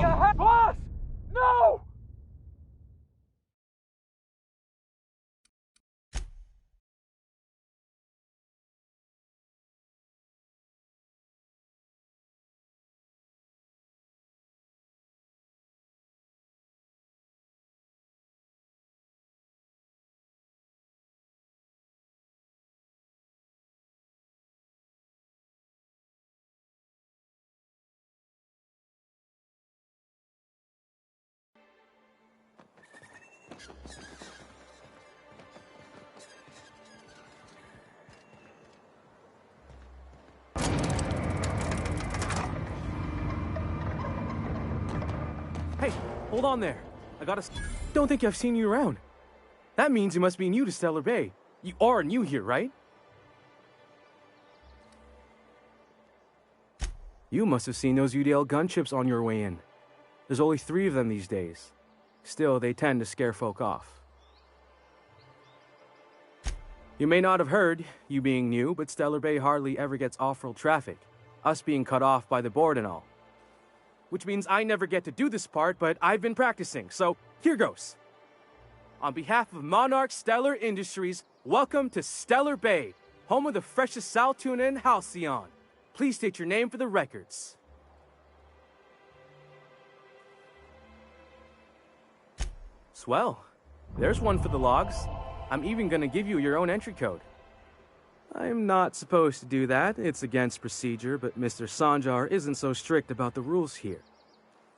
Boss! No! Hey, hold on there. I gotta... Don't think I've seen you around. That means you must be new to Stellar Bay. You are new here, right? You must have seen those UDL gunships on your way in. There's only 3 of them these days. Still, they tend to scare folk off. You may not have heard, you being new, but Stellar Bay hardly ever gets off-road traffic. Us being cut off by the board and all. Which means I never get to do this part, but I've been practicing, so here goes. On behalf of Monarch Stellar Industries, welcome to Stellar Bay, home of the freshest sal tuna and halcyon. Please state your name for the records. Swell. There's one for the logs. I'm even gonna give you your own entry code. I'm not supposed to do that. It's against procedure, but Mr. Sanjar isn't so strict about the rules here.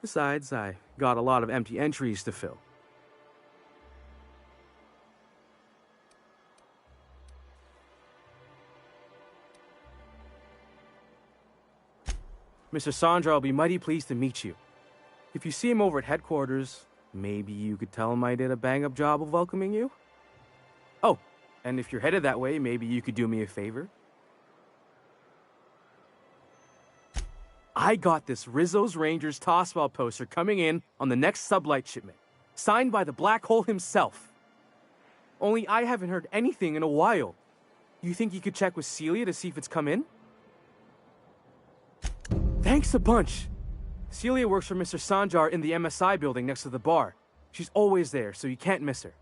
Besides, I got a lot of empty entries to fill. Mr. Sanjar will be mighty pleased to meet you. If you see him over at headquarters, maybe you could tell him I did a bang-up job of welcoming you? Oh, and if you're headed that way, maybe you could do me a favor? I got this Rizzo's Rangers Tosswell poster coming in on the next sublight shipment, signed by the Black Hole himself. Only I haven't heard anything in a while. You think you could check with Celia to see if it's come in? Thanks a bunch. Celia works for Mr. Sanjar in the MSI building next to the bar. She's always there, so you can't miss her.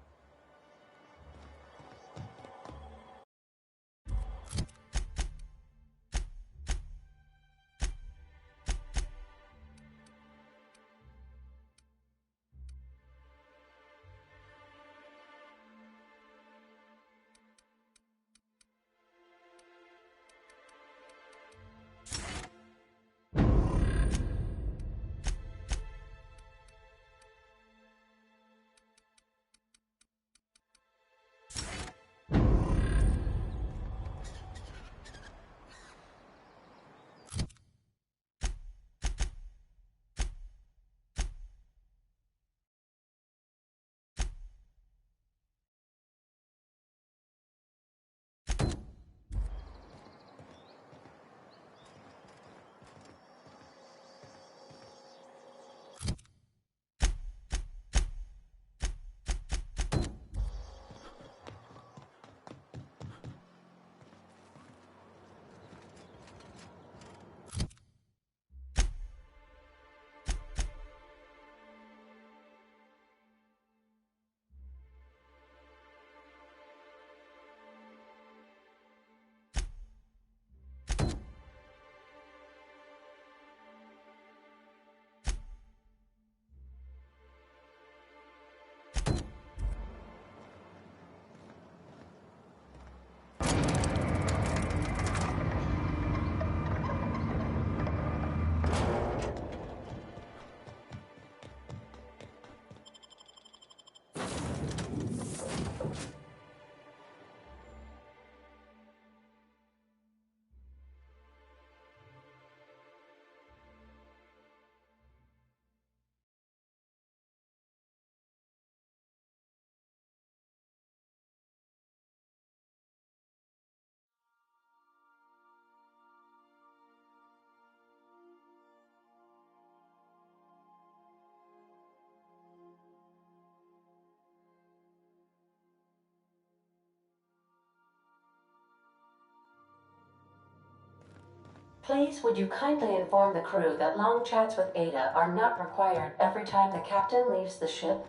Please, would you kindly inform the crew that long chats with Ada are not required every time the captain leaves the ship?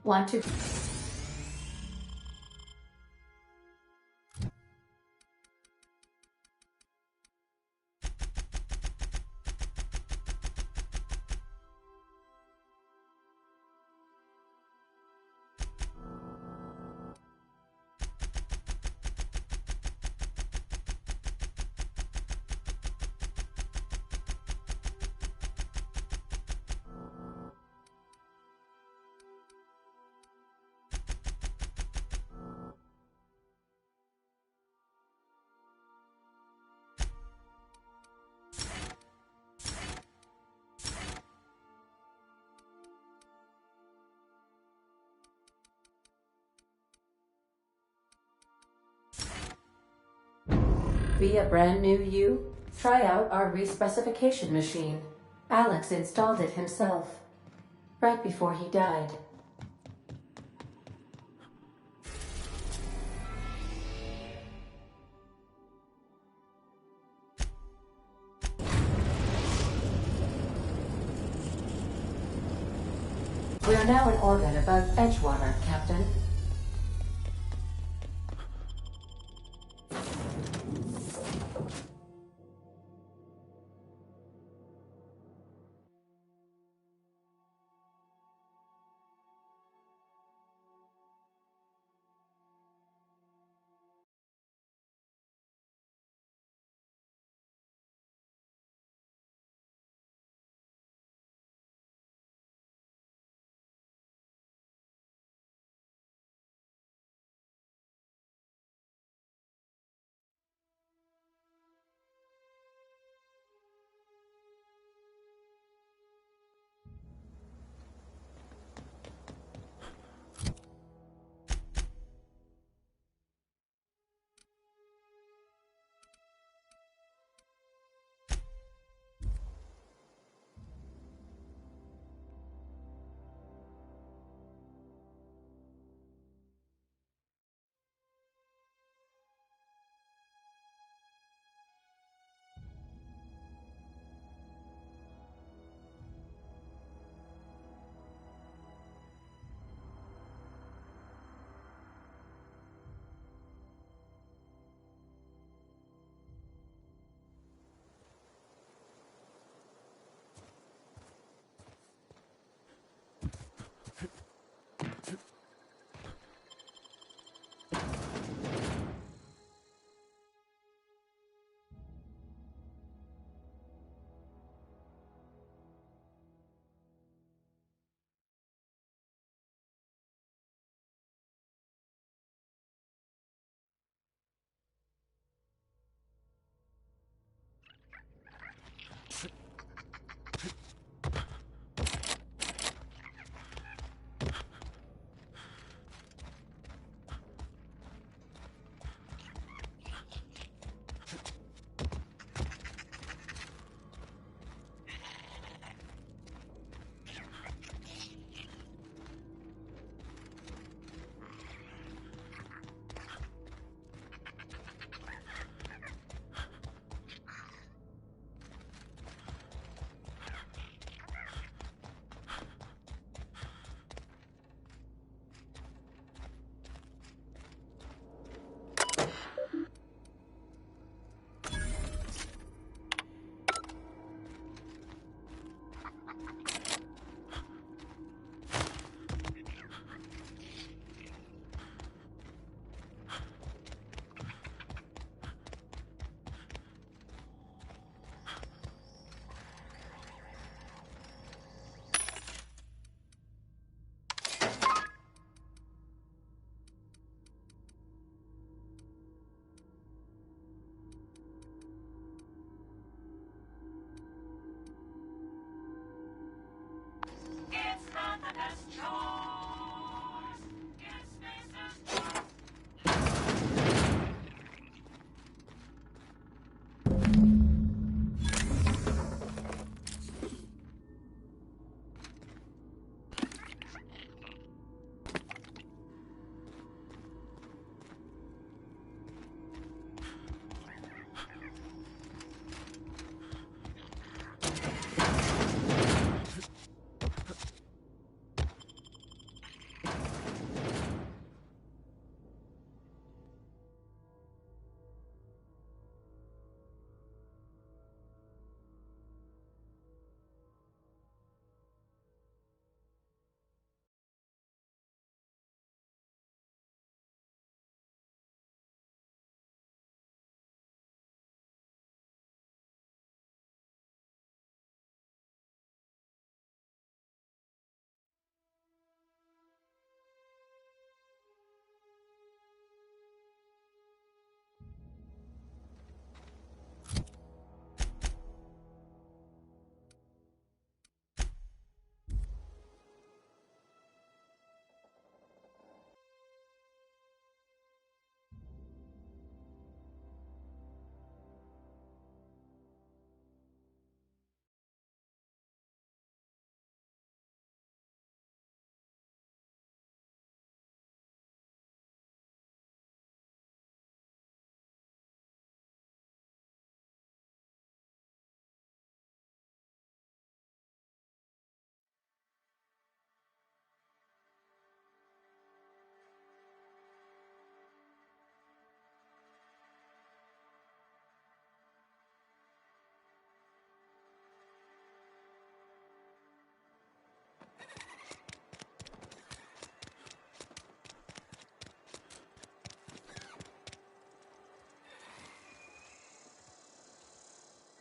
Want to... Be a brand new you? Try out our respecification machine. Alex installed it himself, right before he died. We are now in orbit above Edgewater, Captain.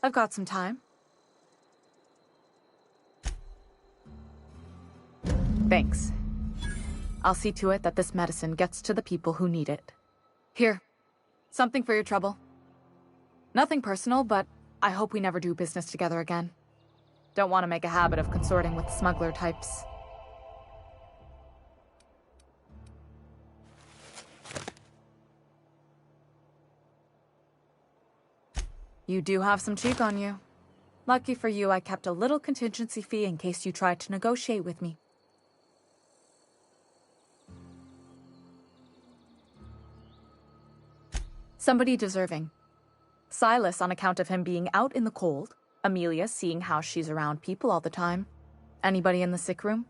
I've got some time. Thanks. I'll see to it that this medicine gets to the people who need it. Here, something for your trouble. Nothing personal, but I hope we never do business together again. Don't want to make a habit of consorting with smuggler types. You do have some cheek on you. Lucky for you, I kept a little contingency fee in case you tried to negotiate with me. Somebody deserving. Silas on account of him being out in the cold. Amelia seeing how she's around people all the time. Anybody in the sick room?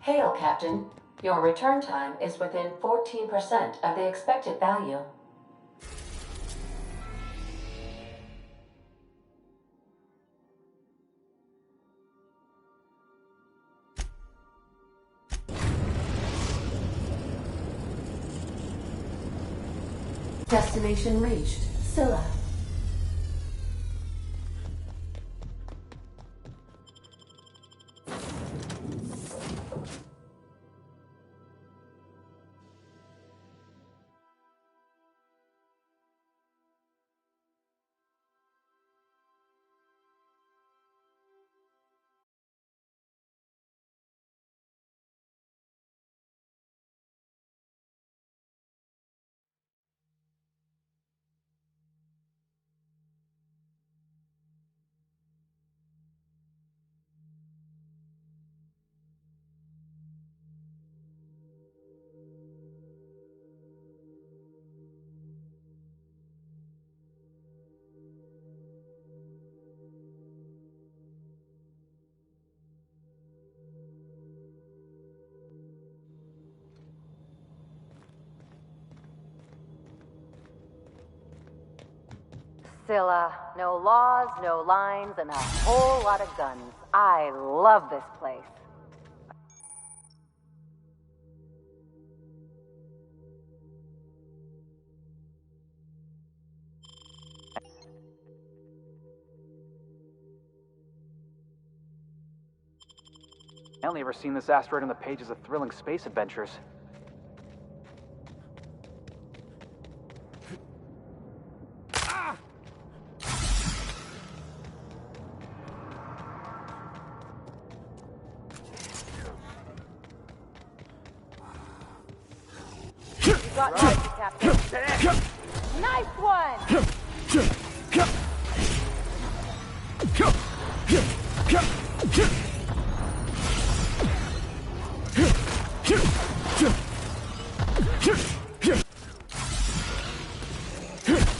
Hail, Captain. Your return time is within 14% of the expected value. Destination reached. Scylla. Scylla. No laws, no lines, and a whole lot of guns. I love this place. I only ever seen this asteroid on the pages of thrilling space adventures. Got you, Captain. Nice one!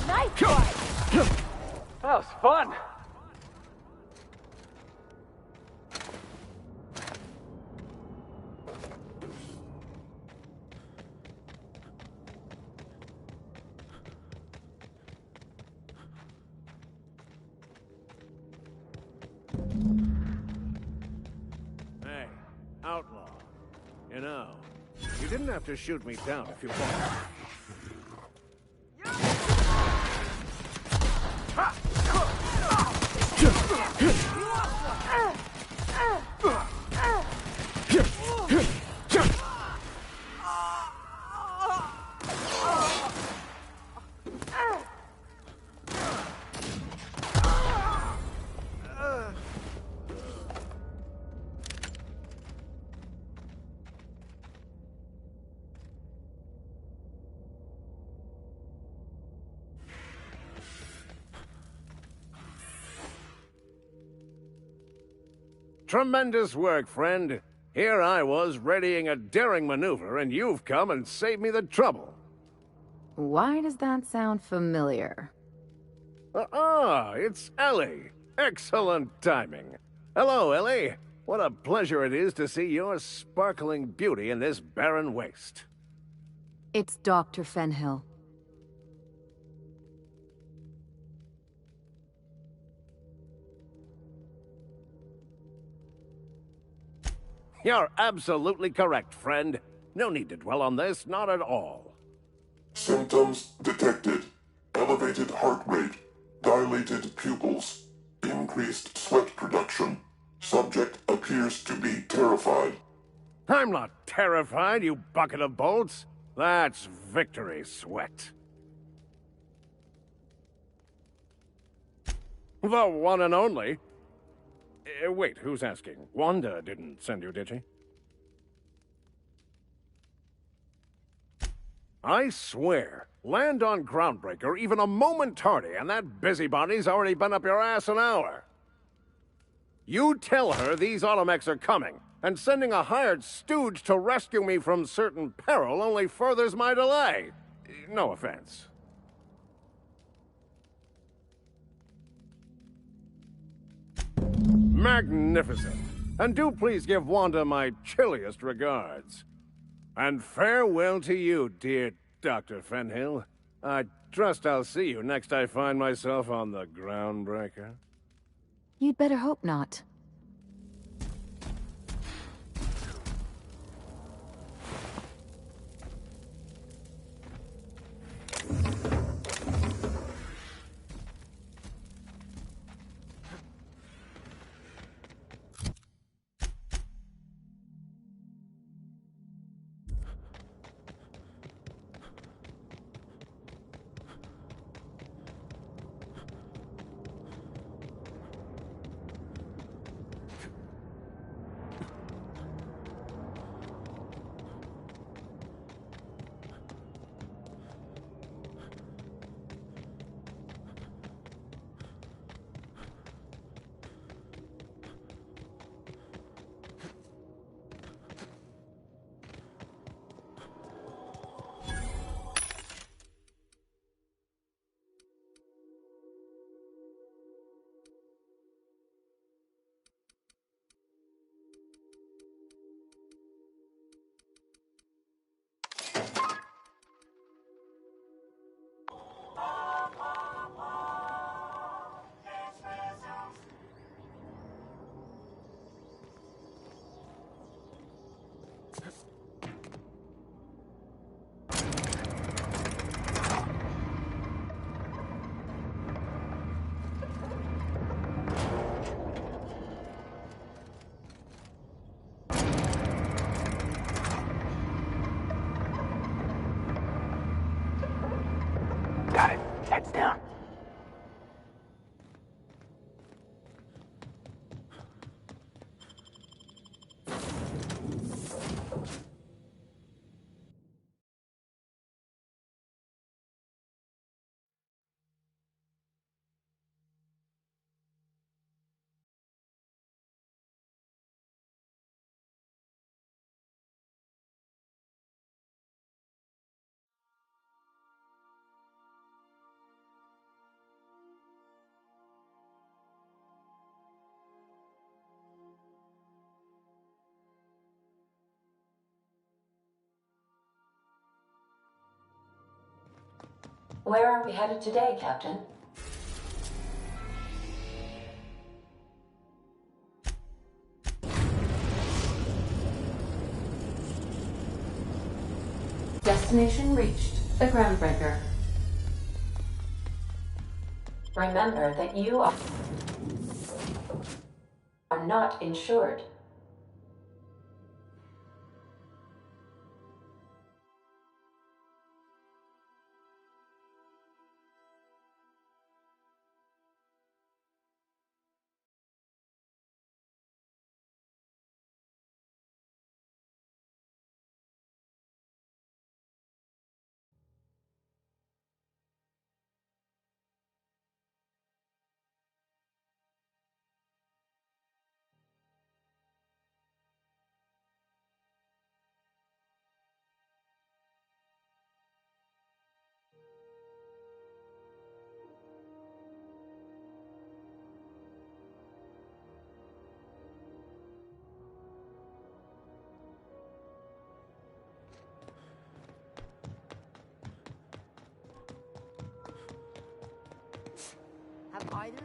Nice one! That was fun! Hey, outlaw. You know, you didn't have to shoot me down if you wanted. Tremendous work, friend. Here I was readying a daring maneuver, and you've come and saved me the trouble. Why does that sound familiar? It's Ellie. Excellent timing. Hello, Ellie. What a pleasure it is to see your sparkling beauty in this barren waste. It's Dr. Fenhill. You're absolutely correct, friend. No need to dwell on this, not at all. Symptoms detected. Elevated heart rate, dilated pupils, increased sweat production. Subject appears to be terrified. I'm not terrified, you bucket of bolts. That's victory sweat. The one and only. Wait, who's asking? Wanda didn't send you, did she? I swear, land on Groundbreaker even a moment tardy, and that busybody's already been up your ass an hour. You tell her these automechs are coming, and sending a hired stooge to rescue me from certain peril only furthers my delay. No offense. Magnificent. And do please give Wanda my chilliest regards. And farewell to you, dear Dr. Fenhill. I trust I'll see you next I find myself on the Groundbreaker. You'd better hope not. Got it. Heads down. Where are we headed today, Captain? Destination reached. The Groundbreaker. Remember that you are not insured. Either.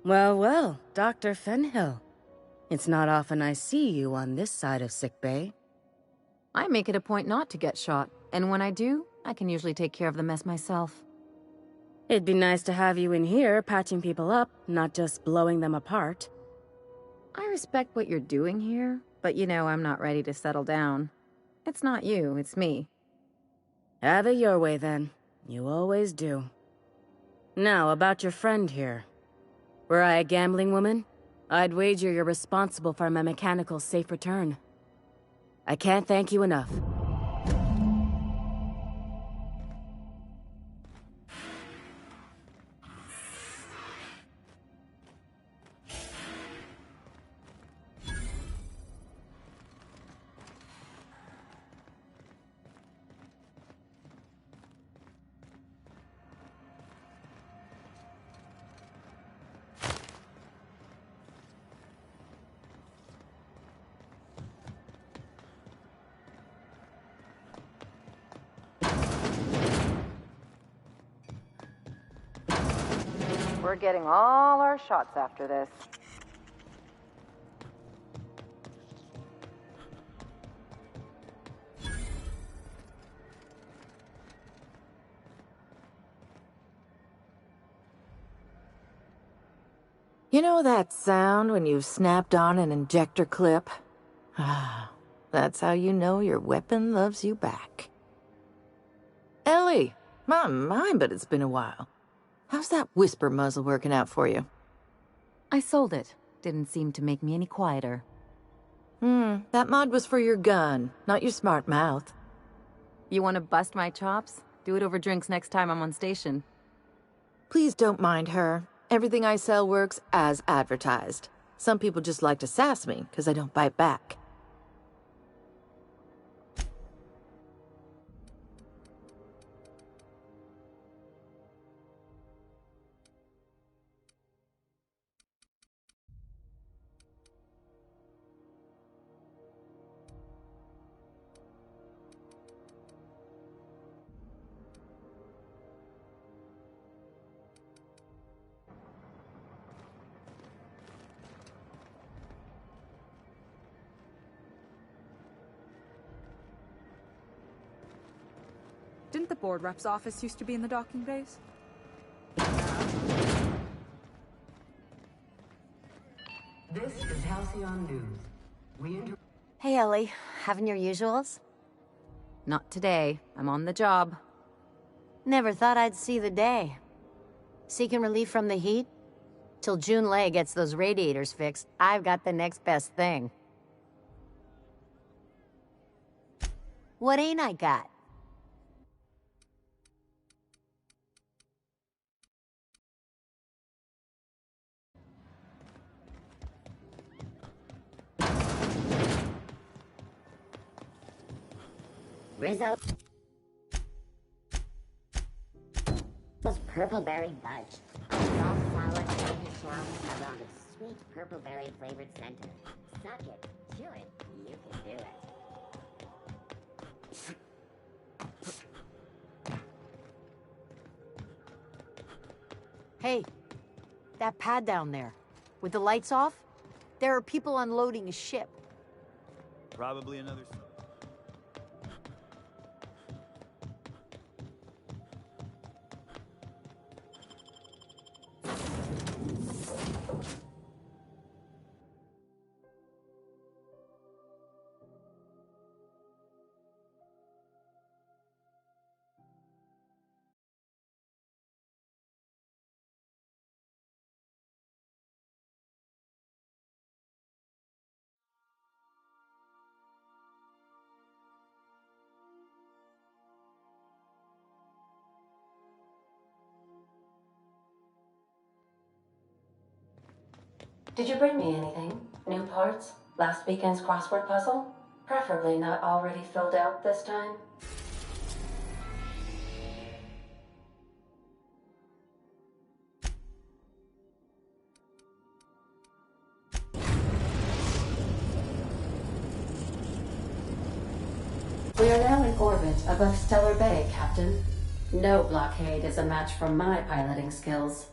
Well, well, Dr. Fenhill. It's not often I see you on this side of sickbay. I make it a point not to get shot, and when I do, I can usually take care of the mess myself. It'd be nice to have you in here patching people up, not just blowing them apart. I respect what you're doing here, but you know I'm not ready to settle down. It's not you, it's me. Have it your way, then. You always do. Now, about your friend here. Were I a gambling woman, I'd wager you're responsible for my mechanical safe return. I can't thank you enough. We're getting all our shots after this. You know that sound when you've snapped on an injector clip? Ah, that's how you know your weapon loves you back. Ellie, my, but it's been a while. How's that whisper muzzle working out for you? I sold it. Didn't seem to make me any quieter. That mod was for your gun, not your smart mouth. You want to bust my chops? Do it over drinks next time I'm on station. Please don't mind her. Everything I sell works as advertised. Some people just like to sass me, because I don't bite back. Didn't the board rep's office used to be in the docking bays? This is Halcyon News. Hey, Ellie. Having your usuals? Not today. I'm on the job. Never thought I'd see the day. Seeking relief from the heat? Till June Lay gets those radiators fixed, I've got the next best thing. What ain't I got? Rizzo. Those purple-berry budge. Salt flour candy shell around a sweet purple-berry flavored center. Suck it, chew it, you can do it. Hey, that pad down there, with the lights off, there are people unloading a ship. Probably another... Did you bring me anything? New parts? Last weekend's crossword puzzle? Preferably not already filled out this time. We are now in orbit above Stellar Bay, Captain. No blockade is a match for my piloting skills.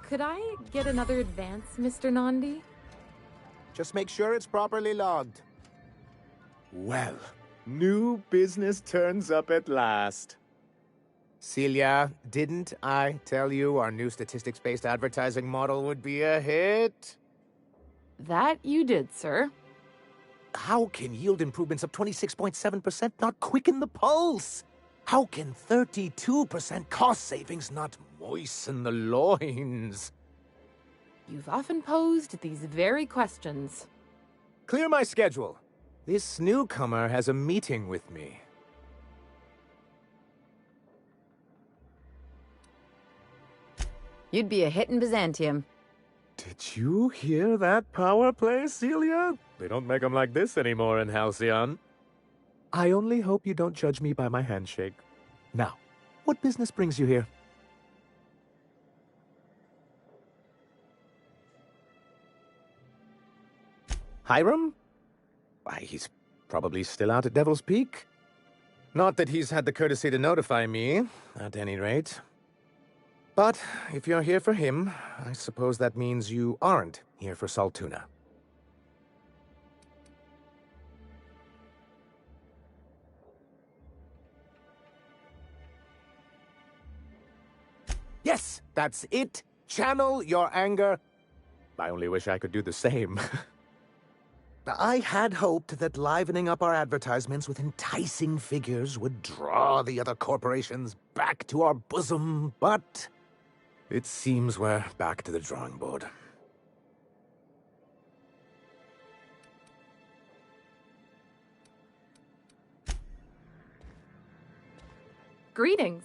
Could I get another advance, Mr. Nandi? Just make sure it's properly logged. Well, new business turns up at last. Celia, didn't I tell you our new statistics-based advertising model would be a hit? That you did, sir. How can yield improvements of 26.7% not quicken the pulse? How can 32% cost savings not moisten the loins? You've often posed these very questions. Clear my schedule. This newcomer has a meeting with me. You'd be a hit in Byzantium. Did you hear that power play, Celia? They don't make them like this anymore in Halcyon. I only hope you don't judge me by my handshake. Now, what business brings you here? Hiram? Why, he's probably still out at Devil's Peak. Not that he's had the courtesy to notify me, at any rate. But if you're here for him, I suppose that means you aren't here for Saltuna. Yes, that's it. Channel your anger. I only wish I could do the same. I had hoped that livening up our advertisements with enticing figures would draw the other corporations back to our bosom, but it seems we're back to the drawing board. Greetings,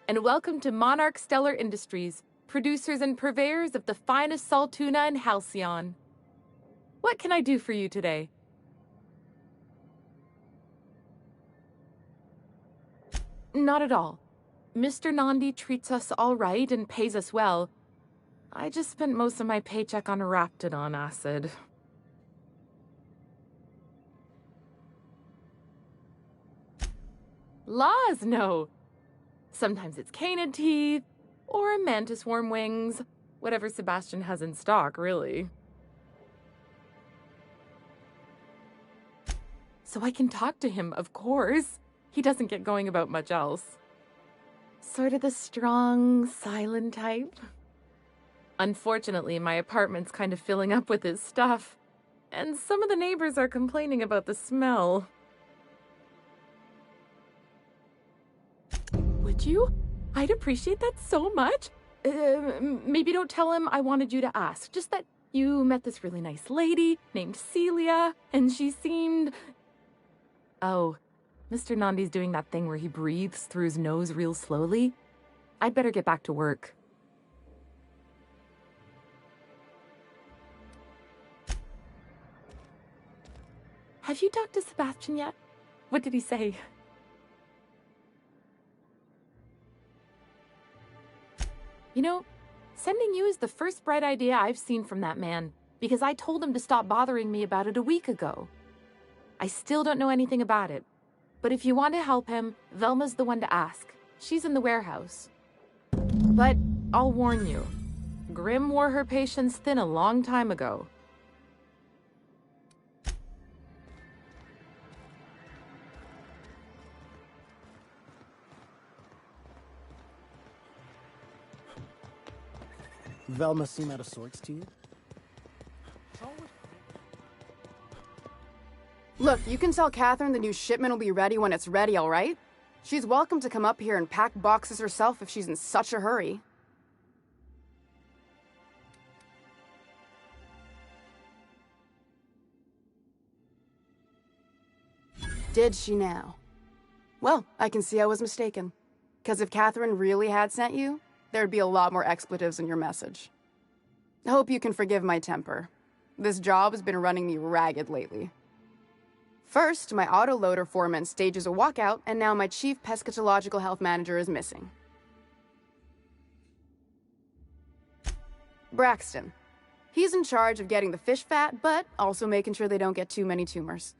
and welcome to Monarch Stellar Industries, producers and purveyors of the finest salt tuna in Halcyon. What can I do for you today? Not at all. Mr. Nandi treats us all right and pays us well. I just spent most of my paycheck on Raptidon acid. Laws, no. Sometimes it's canid teeth, or mantis worm wings. Whatever Sebastian has in stock, really. So I can talk to him, of course. He doesn't get going about much else. Sort of the strong, silent type. Unfortunately, my apartment's kind of filling up with his stuff, and some of the neighbors are complaining about the smell. Would you? I'd appreciate that so much. Maybe don't tell him I wanted you to ask. Just that you met this really nice lady named Celia, and she seemed... Oh, Mr. Nandi's doing that thing where he breathes through his nose real slowly. I'd better get back to work. Have you talked to Sebastian yet? What did he say? You know, sending you is the first bright idea I've seen from that man, because I told him to stop bothering me about it a week ago. I still don't know anything about it. But if you want to help him, Velma's the one to ask. She's in the warehouse. But I'll warn you, Grim wore her patience thin a long time ago. Velma seem out of sorts to you? Look, you can tell Catherine the new shipment will be ready when it's ready, all right? She's welcome to come up here and pack boxes herself if she's in such a hurry. Did she now? Well, I can see I was mistaken. Because if Catherine really had sent you, there'd be a lot more expletives in your message. Hope you can forgive my temper. This job has been running me ragged lately. First, my autoloader foreman stages a walkout, and now my chief pescatological health manager is missing. Braxton. He's in charge of getting the fish fat, but also making sure they don't get too many tumors.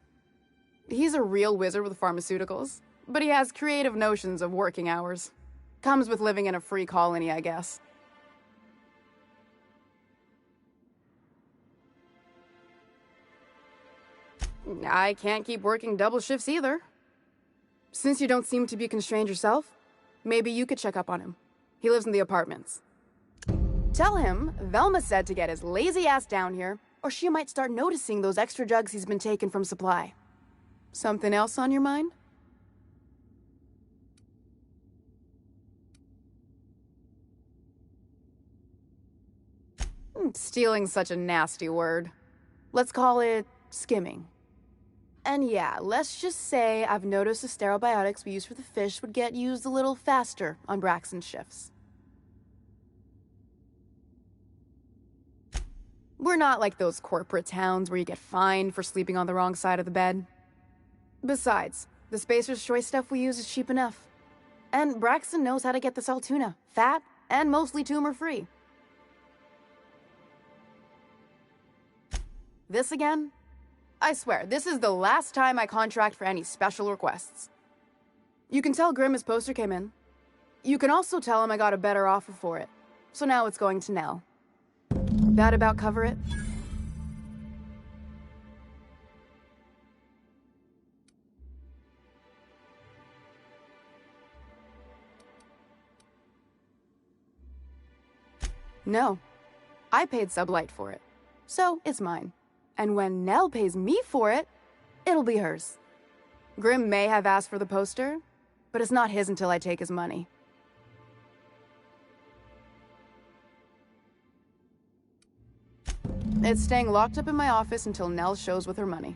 He's a real wizard with pharmaceuticals, but he has creative notions of working hours. Comes with living in a free colony, I guess. I can't keep working double shifts either. Since you don't seem to be constrained yourself, maybe you could check up on him. He lives in the apartments. Tell him Velma said to get his lazy ass down here, or she might start noticing those extra drugs he's been taking from supply. Something else on your mind? Stealing's such a nasty word. Let's call it skimming. And yeah, let's just say I've noticed the sterile biotics we use for the fish would get used a little faster on Braxton's shifts. We're not like those corporate towns where you get fined for sleeping on the wrong side of the bed. Besides, the Spacer's Choice stuff we use is cheap enough. And Braxton knows how to get this all tuna, fat, and mostly tumor-free. This again? I swear, this is the last time I contract for any special requests. You can tell Grim his poster came in. You can also tell him I got a better offer for it. So now it's going to Nell. That about cover it? No. I paid Sublight for it. So it's mine. And when Nell pays me for it, it'll be hers. Grim may have asked for the poster, but it's not his until I take his money. It's staying locked up in my office until Nell shows with her money.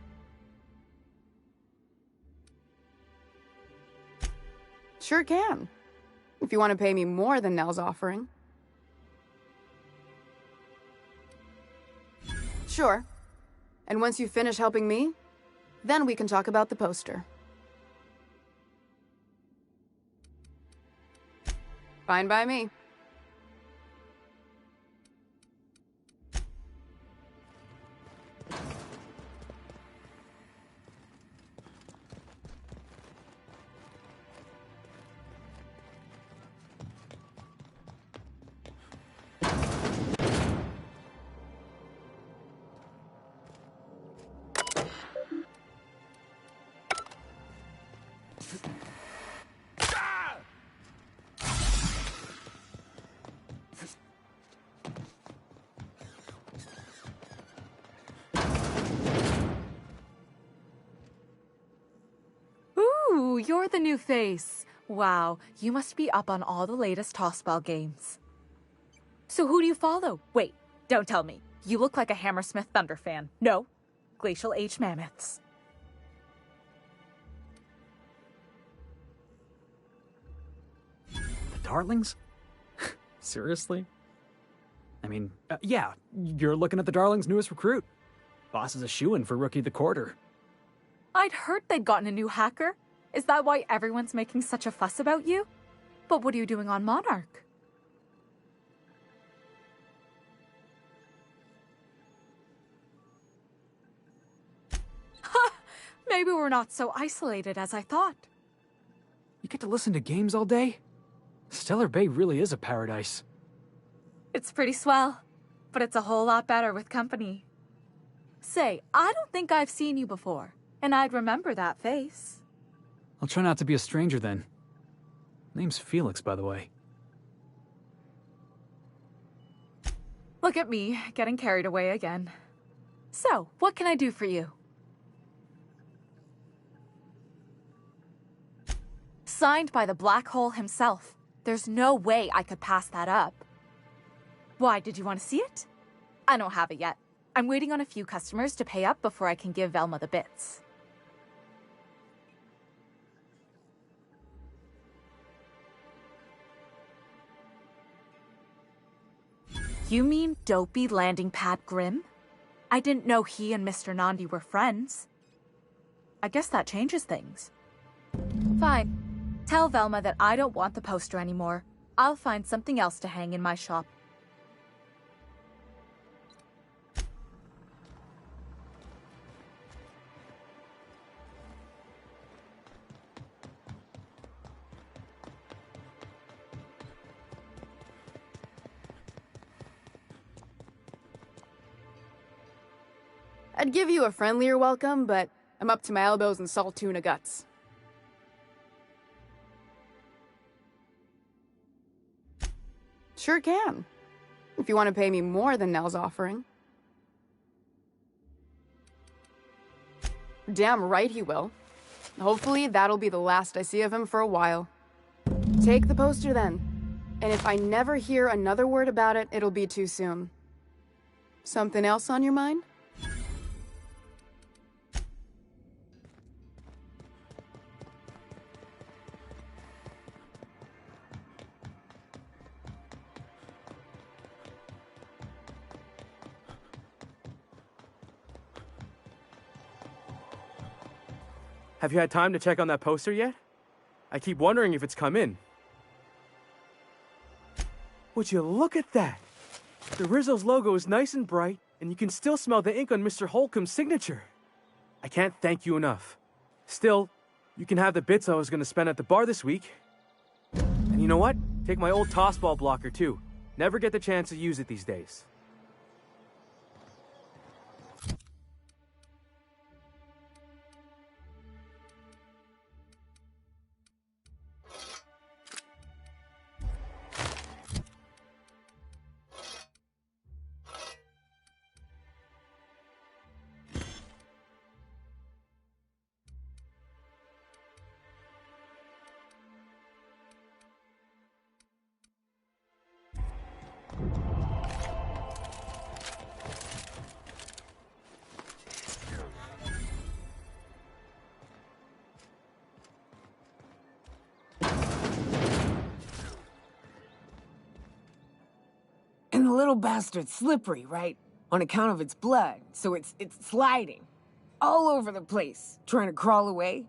Sure can. If you want to pay me more than Nell's offering. Sure. And once you finish helping me, then we can talk about the poster. Fine by me. Ooh, you're the new face. Wow, you must be up on all the latest Tossball games. So who do you follow? Wait, don't tell me. You look like a Hammersmith Thunder fan. No, Glacial Age Mammoths. The Darlings? Seriously? I mean, yeah, you're looking at the Darlings' newest recruit. Boss is a shoo-in for Rookie of the Quarter. I'd heard they'd gotten a new hacker. Is that why everyone's making such a fuss about you? But what are you doing on Monarch? Ha! Maybe we're not so isolated as I thought. You get to listen to games all day? Stellar Bay really is a paradise. It's pretty swell, but it's a whole lot better with company. Say, I don't think I've seen you before, and I'd remember that face. I'll try not to be a stranger then. Name's Felix, by the way. Look at me, getting carried away again. So, what can I do for you? Signed by the Black Hole himself. There's no way I could pass that up. Why, did you want to see it? I don't have it yet. I'm waiting on a few customers to pay up before I can give Velma the bits. You mean Dopey Landing Pad Grimm? I didn't know he and Mr. Nandi were friends. I guess that changes things. Fine. Tell Velma that I don't want the poster anymore. I'll find something else to hang in my shop. I'd give you a friendlier welcome, but I'm up to my elbows in salt tuna guts. Sure can. If you want to pay me more than Nell's offering. Damn right he will. Hopefully that'll be the last I see of him for a while. Take the poster then. And if I never hear another word about it, it'll be too soon. Something else on your mind? Have you had time to check on that poster yet? I keep wondering if it's come in. Would you look at that? The Rizzo's logo is nice and bright, and you can still smell the ink on Mr. Holcomb's signature. I can't thank you enough. Still, you can have the bits I was going to spend at the bar this week. And you know what? Take my old tossball blocker too. Never get the chance to use it these days. And the little bastard's slippery, right? On account of its blood, so it's sliding. All over the place, trying to crawl away.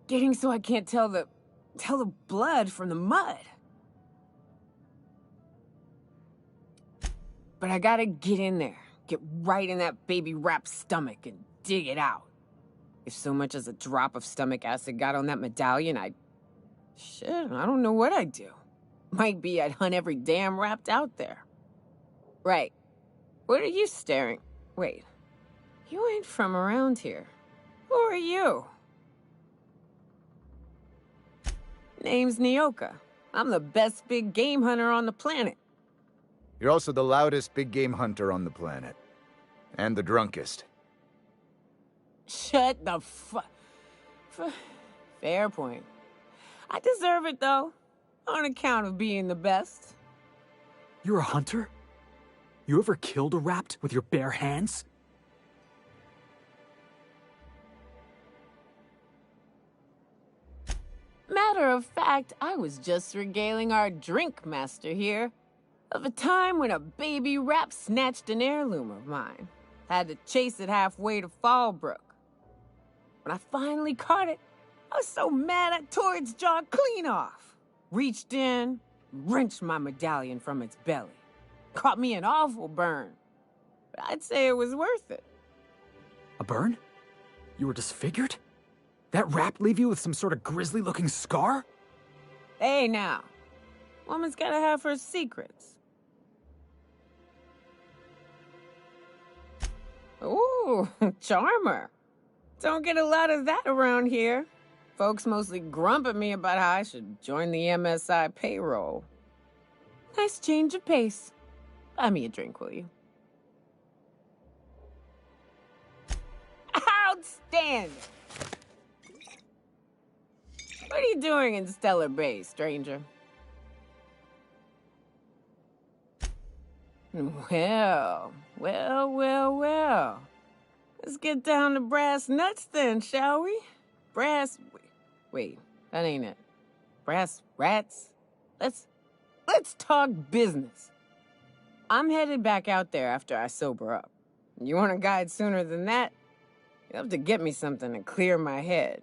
Getting so I can't tell the blood from the mud. But I gotta get in there, get right in that baby rap's stomach and dig it out. If so much as a drop of stomach acid got on that medallion, shit, I don't know what I'd do. Might be I'd hunt every damn Rapt out there. Right. What are you staring? Wait. You ain't from around here. Who are you? Name's Nyoka. I'm the best big game hunter on the planet. You're also the loudest big game hunter on the planet. And the drunkest. Shut the Fair point. I deserve it, though. On account of being the best. You're a hunter? You ever killed a Rapt with your bare hands? Matter of fact, I was just regaling our drink master here of a time when a baby Rapt snatched an heirloom of mine. Had to chase it halfway to Fallbrook. When I finally caught it, I was so mad I tore its jaw clean off. Reached in, wrenched my medallion from its belly. Caught me an awful burn. But I'd say it was worth it. A burn? You were disfigured? That rap leave you with some sort of grisly-looking scar? Hey now, woman's gotta have her secrets. Ooh, charmer. Don't get a lot of that around here. Folks mostly grump at me about how I should join the MSI payroll. Nice change of pace. Buy me a drink, will you? Outstanding! What are you doing in Stellar Bay, stranger? Well. Let's get down to brass nuts then, shall we? Wait, that ain't it. Brass rats? Let's talk business. I'm headed back out there after I sober up. You want a guide sooner than that? You have to get me something to clear my head.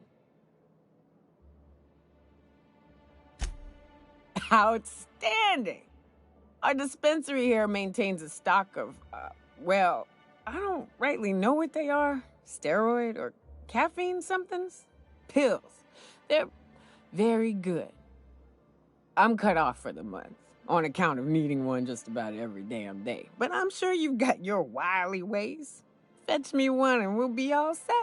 Outstanding! Our dispensary here maintains a stock of, well, I don't rightly know what they are. Steroid or caffeine somethings? Pills. They're very good. I'm cut off for the month, on account of needing one just about every damn day. But I'm sure you've got your wily ways. Fetch me one and we'll be all set.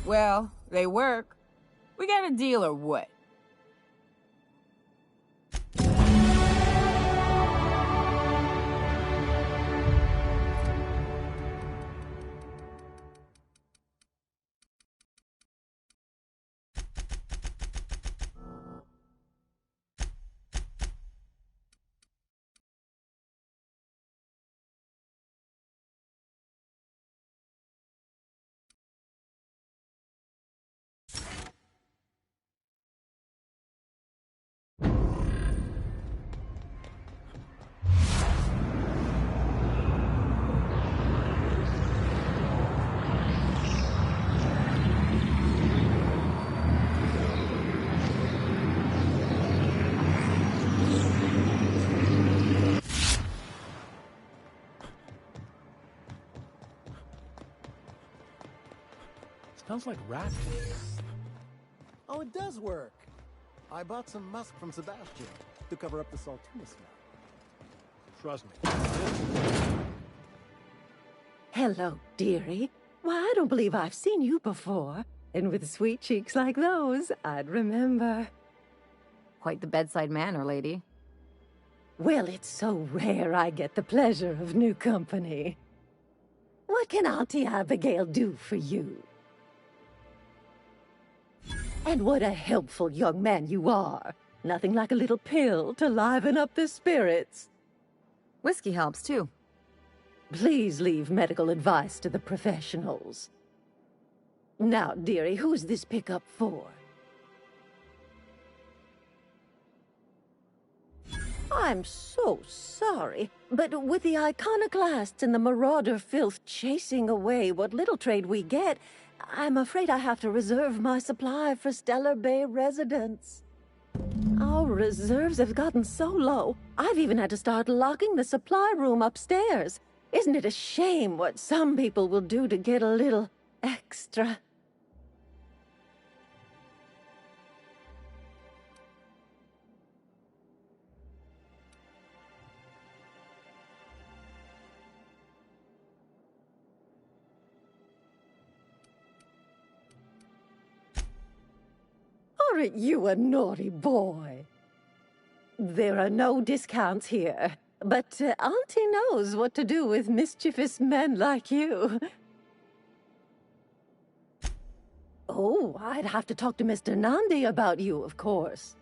Well, they work. We got a deal or what? Smells like rats in here. Oh, it does work. I bought some musk from Sebastian to cover up the saltuna smell. Trust me. Hello, dearie. Why, I don't believe I've seen you before. And with sweet cheeks like those, I'd remember. Quite the bedside manner, lady. Well, it's so rare I get the pleasure of new company. What can Auntie Abigail do for you? And what a helpful young man you are. Nothing like a little pill to liven up the spirits. Whiskey helps, too. Please leave medical advice to the professionals. Now, dearie, who's this pickup for? I'm so sorry, but with the iconoclasts and the marauder filth chasing away what little trade we get, I'm afraid I have to reserve my supply for Stellar Bay residents. Our reserves have gotten so low, I've even had to start locking the supply room upstairs. Isn't it a shame what some people will do to get a little extra? Aren't you a naughty boy? There are no discounts here, but Auntie knows what to do with mischievous men like you. Oh, I'd have to talk to Mr. Nandi about you, of course.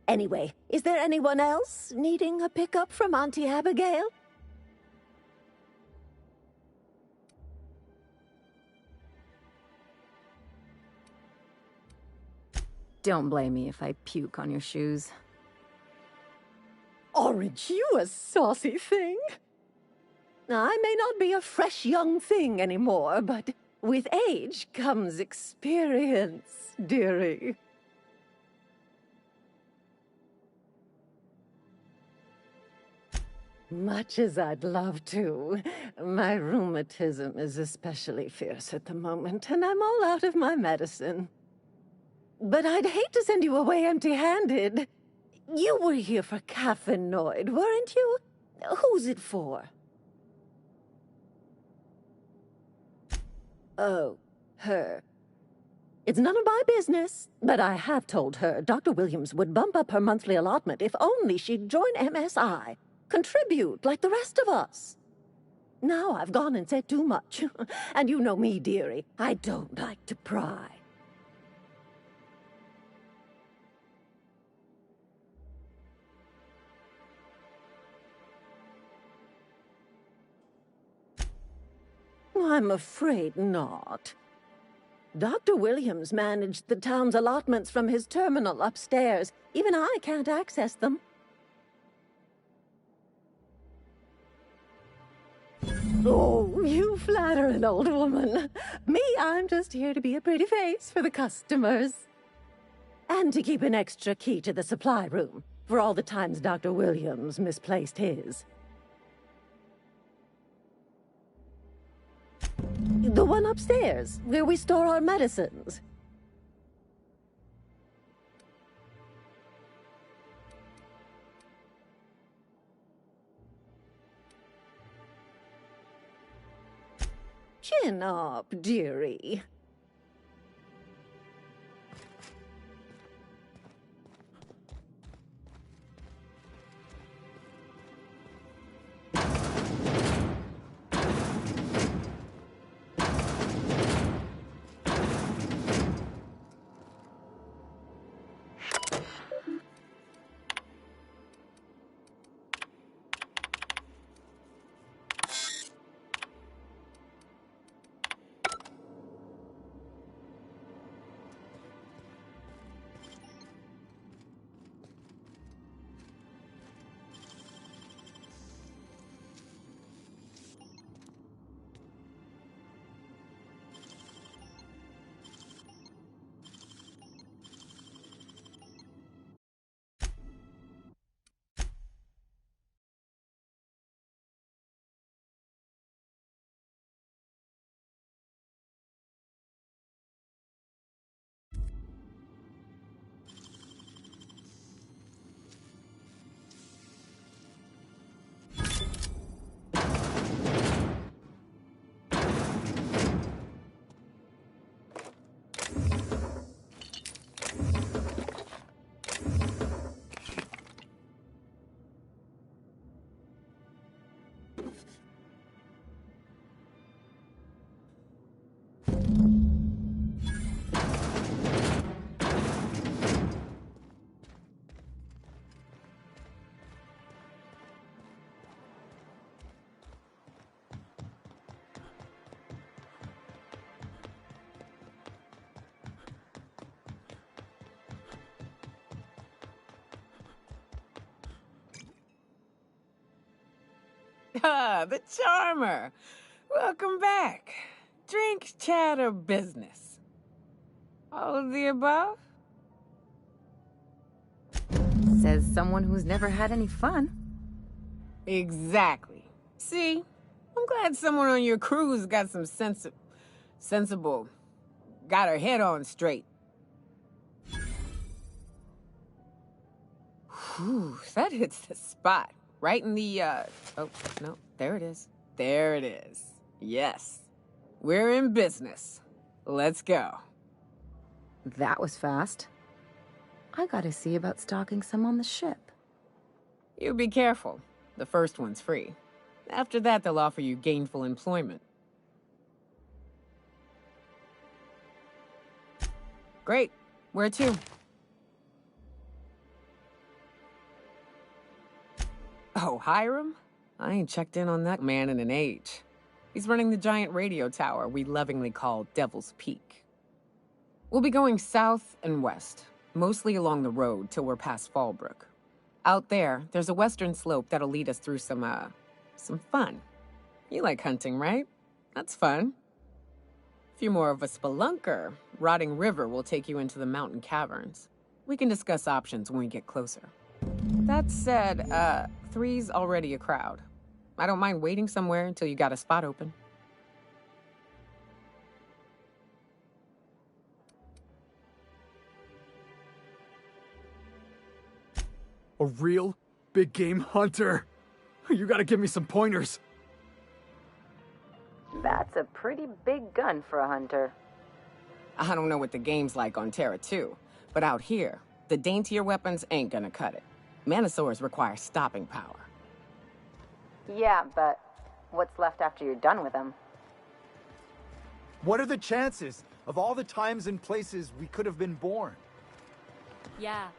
Anyway, is there anyone else needing a pickup from Auntie Abigail? Don't blame me if I puke on your shoes. Aren't you a saucy thing? I may not be a fresh young thing anymore, but with age comes experience, dearie. Much as I'd love to. My rheumatism is especially fierce at the moment, and I'm all out of my medicine. But I'd hate to send you away empty-handed. You were here for Catherine Noyd, weren't you? Who's it for? Oh, her. It's none of my business, but I have told her Dr. Williams would bump up her monthly allotment if only she'd join MSI. Contribute like the rest of us. Now I've gone and said too much. And you know me, dearie. I don't like to pry. I'm afraid not. Dr. Williams managed the town's allotments from his terminal upstairs. Even I can't access them. Oh, you flatter an old woman. Me, I'm just here to be a pretty face for the customers. And to keep an extra key to the supply room, for all the times Dr. Williams misplaced his. The one upstairs, where we store our medicines. Chin up, dearie. Ah, the charmer. Welcome back. Drink, chat, or business? All of the above? Says someone who's never had any fun. Exactly. See? I'm glad someone on your crew's got some sensible... got her head on straight. Whew, that hits the spot. Right in the, oh, no, there it is. There it is. Yes. We're in business. Let's go. That was fast. I gotta see about stocking some on the ship. You be careful. The first one's free. After that, they'll offer you gainful employment. Great. Where to? Oh, Hiram? I ain't checked in on that man in an age. He's running the giant radio tower we lovingly call Devil's Peak. We'll be going south and west, mostly along the road till we're past Fallbrook. Out there's a western slope that'll lead us through some fun. You like hunting, right? That's fun. If you're more of a spelunker, Rotting River will take you into the mountain caverns. We can discuss options when we get closer. That said, 3's already a crowd. I don't mind waiting somewhere until you got a spot open. A real big game hunter. You gotta give me some pointers. That's a pretty big gun for a hunter. I don't know what the game's like on Terra 2, but out here, the daintier weapons ain't gonna cut it. Manosaurs require stopping power. Yeah, but what's left after you're done with them? What are the chances of all the times and places we could have been born? Yeah.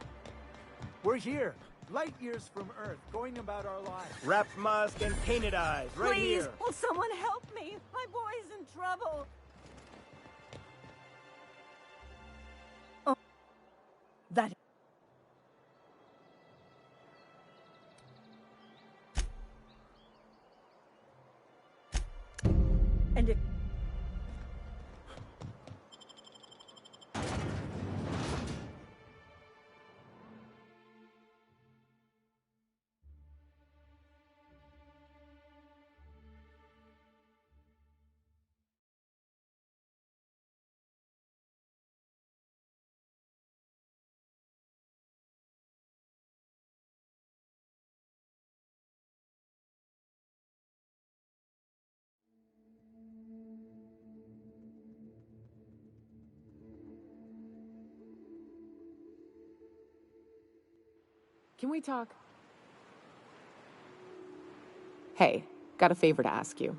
We're here, light years from Earth, going about our lives. Wrapped musk and painted eyes, right Please, here. will someone help me? My boy's in trouble. Oh, that. And it. Can we talk? Hey, got a favor to ask you.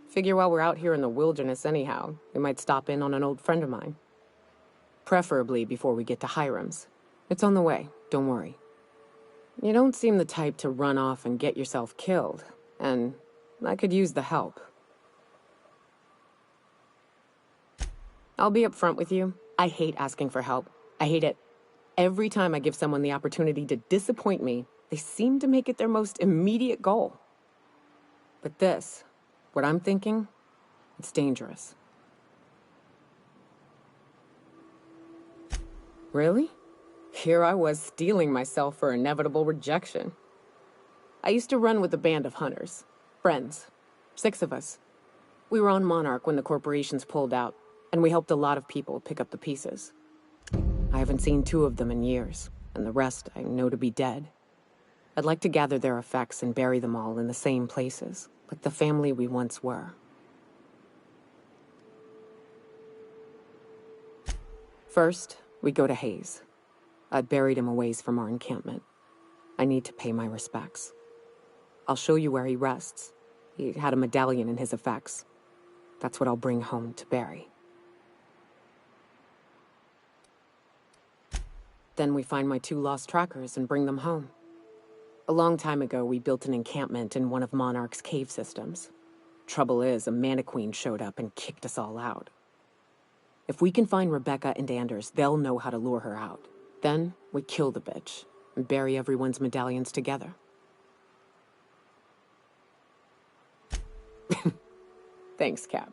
Figure while we're out here in the wilderness anyhow, we might stop in on an old friend of mine. Preferably before we get to Hiram's. It's on the way, don't worry. You don't seem the type to run off and get yourself killed, and I could use the help. I'll be upfront with you. I hate asking for help. I hate it. Every time I give someone the opportunity to disappoint me, they seem to make it their most immediate goal. But this, what I'm thinking, it's dangerous. Really? Here I was steeling myself for inevitable rejection. I used to run with a band of hunters. Friends. 6 of us. We were on Monarch when the corporations pulled out, and we helped a lot of people pick up the pieces. I haven't seen 2 of them in years, and the rest I know to be dead. I'd like to gather their effects and bury them all in the same places, like the family we once were. First, we go to Hayes. I'd buried him a ways from our encampment. I need to pay my respects. I'll show you where he rests. He had a medallion in his effects. That's what I'll bring home to Barry. Then we find my 2 lost trackers and bring them home. A long time ago, we built an encampment in one of Monarch's cave systems. Trouble is, a Mantiqueen showed up and kicked us all out. If we can find Rebecca and Anders, they'll know how to lure her out. Then, we kill the bitch and bury everyone's medallions together. Thanks, Cap.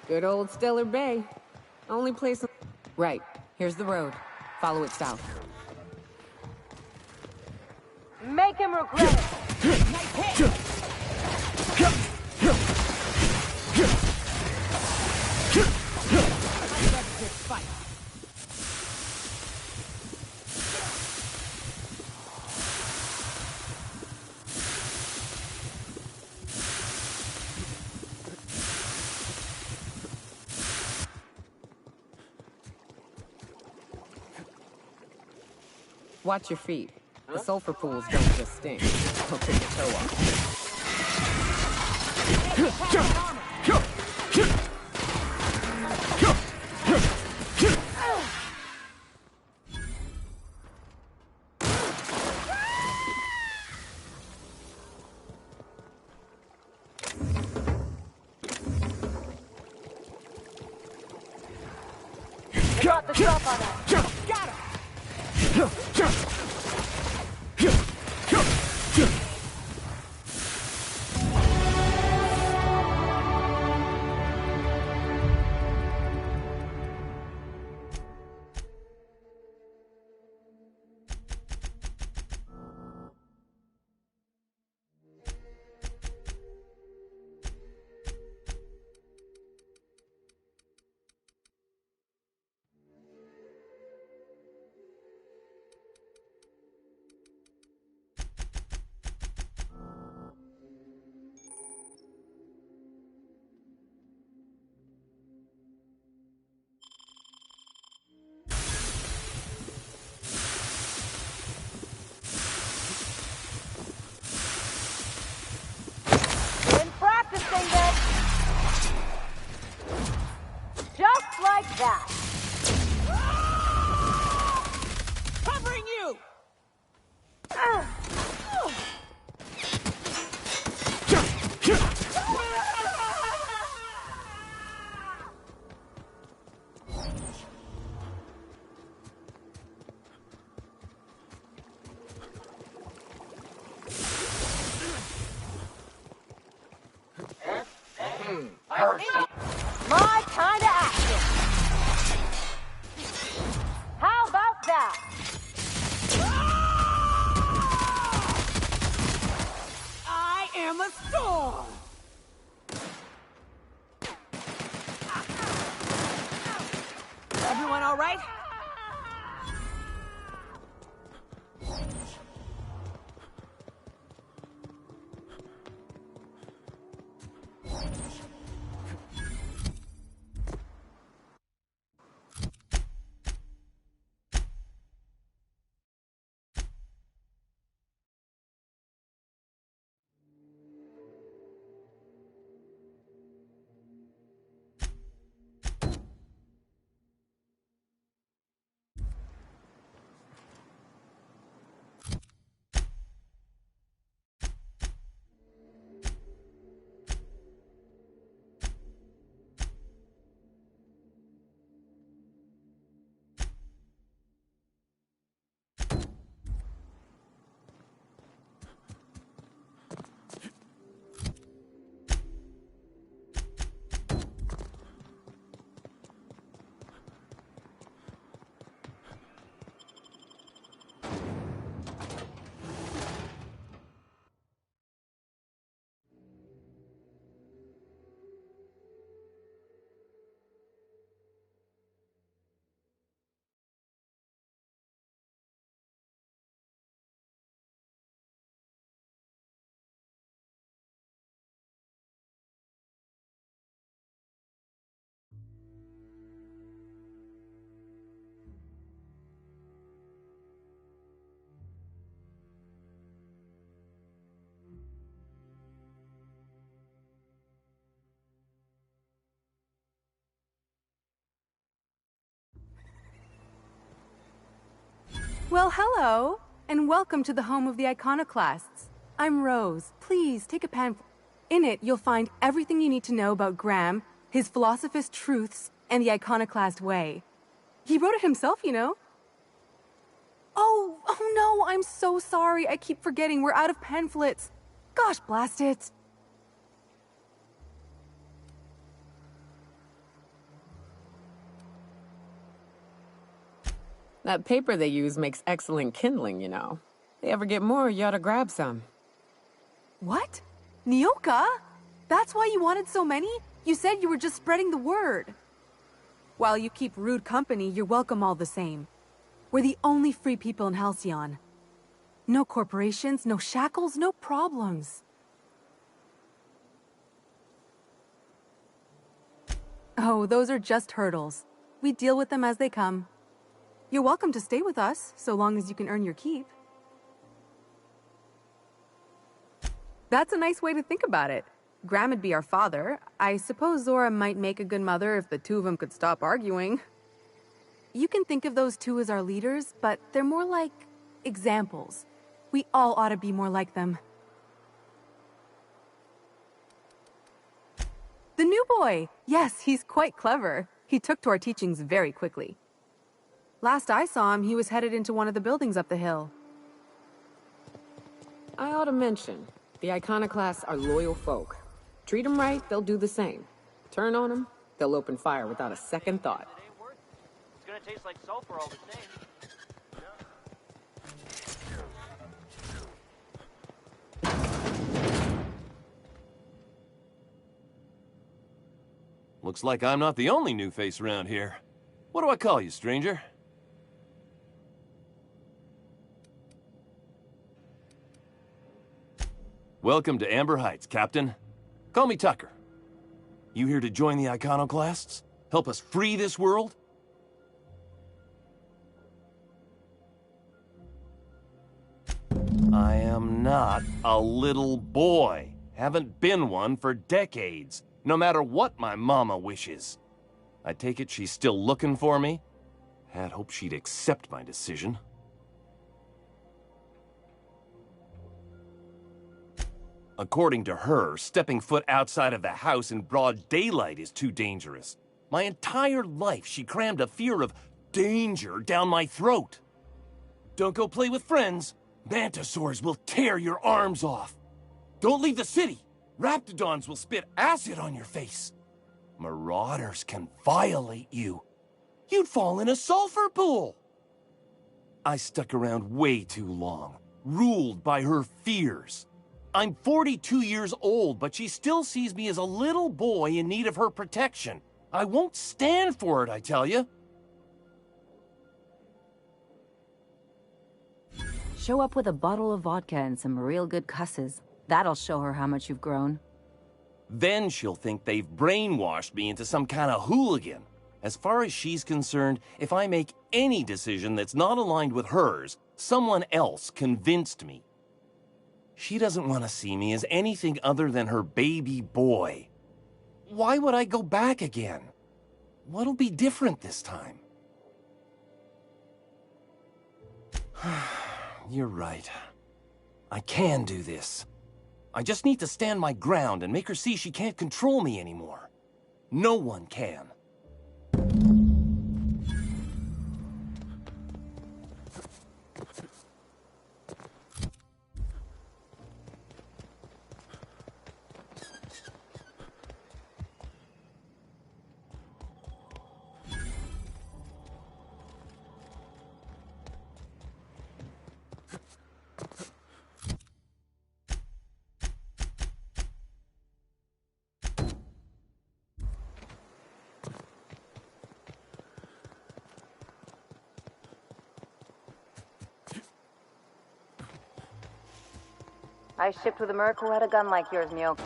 Good old Stellar Bay. Only place... Right. Here's the road. Follow it south. Make him regret it. Nice hit. Watch your feet. The sulfur pools don't just stink. They'll take your toe off. the stop on that. Got him! Just like that. Covering you! My kind of action. How about that? I am a storm! Everyone all right? Well, hello, and welcome to the home of the Iconoclasts. I'm Rose. Please take a pen. In it, you'll find everything you need to know about Graham, his Philosophist truths, and the Iconoclast way. He wrote it himself, you know. Oh no, I'm so sorry. I keep forgetting we're out of pamphlets. Gosh, blast it. That paper they use makes excellent kindling, you know. If they ever get more, you ought to grab some. What? Nyoka? That's why you wanted so many? You said you were just spreading the word. While you keep rude company, you're welcome all the same. We're the only free people in Halcyon. No corporations, no shackles, no problems. Oh, those are just hurdles. We deal with them as they come. You're welcome to stay with us, so long as you can earn your keep. That's a nice way to think about it. Graham would be our father. I suppose Zora might make a good mother if the two of them could stop arguing. You can think of those two as our leaders, but they're more like examples. We all ought to be more like them. The new boy! Yes, he's quite clever. He took to our teachings very quickly. Last I saw him, he was headed into one of the buildings up the hill. I ought to mention, the Iconoclasts are loyal folk. Treat them right, they'll do the same. Turn on them, they'll open fire without a second thought. It's gonna taste like sulfur all the same. Looks like I'm not the only new face around here. What do I call you, stranger? Welcome to Amber Heights, Captain. Call me Tucker. You here to join the Iconoclasts? Help us free this world? I am not a little boy. Haven't been one for decades, no matter what my mama wishes. I take it she's still looking for me? Had hoped she'd accept my decision. According to her, stepping foot outside of the house in broad daylight is too dangerous. My entire life, she crammed a fear of danger down my throat. Don't go play with friends. Mantisaurs will tear your arms off. Don't leave the city. Raptidons will spit acid on your face. Marauders can violate you. You'd fall in a sulfur pool. I stuck around way too long, ruled by her fears. I'm 42 years old, but she still sees me as a little boy in need of her protection. I won't stand for it, I tell you. Show up with a bottle of vodka and some real good cusses. That'll show her how much you've grown. Then she'll think they've brainwashed me into some kind of hooligan. As far as she's concerned, if I make any decision that's not aligned with hers, someone else convinced me. She doesn't want to see me as anything other than her baby boy. Why would I go back again? What'll be different this time? You're right. I can do this. I just need to stand my ground and make her see she can't control me anymore. No one can. I shipped with a merc who had a gun like yours, Mio.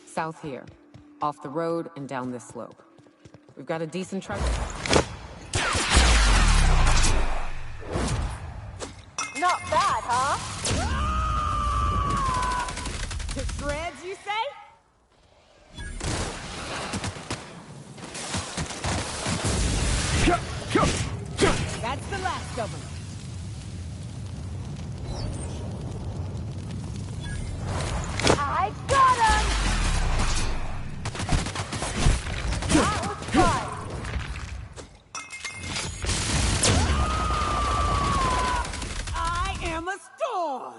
South here. Off the road and down this slope. We've got a decent truck. Not bad, huh? To shreds, you say? That's the last of them. I got him! That was fun! I am a storm!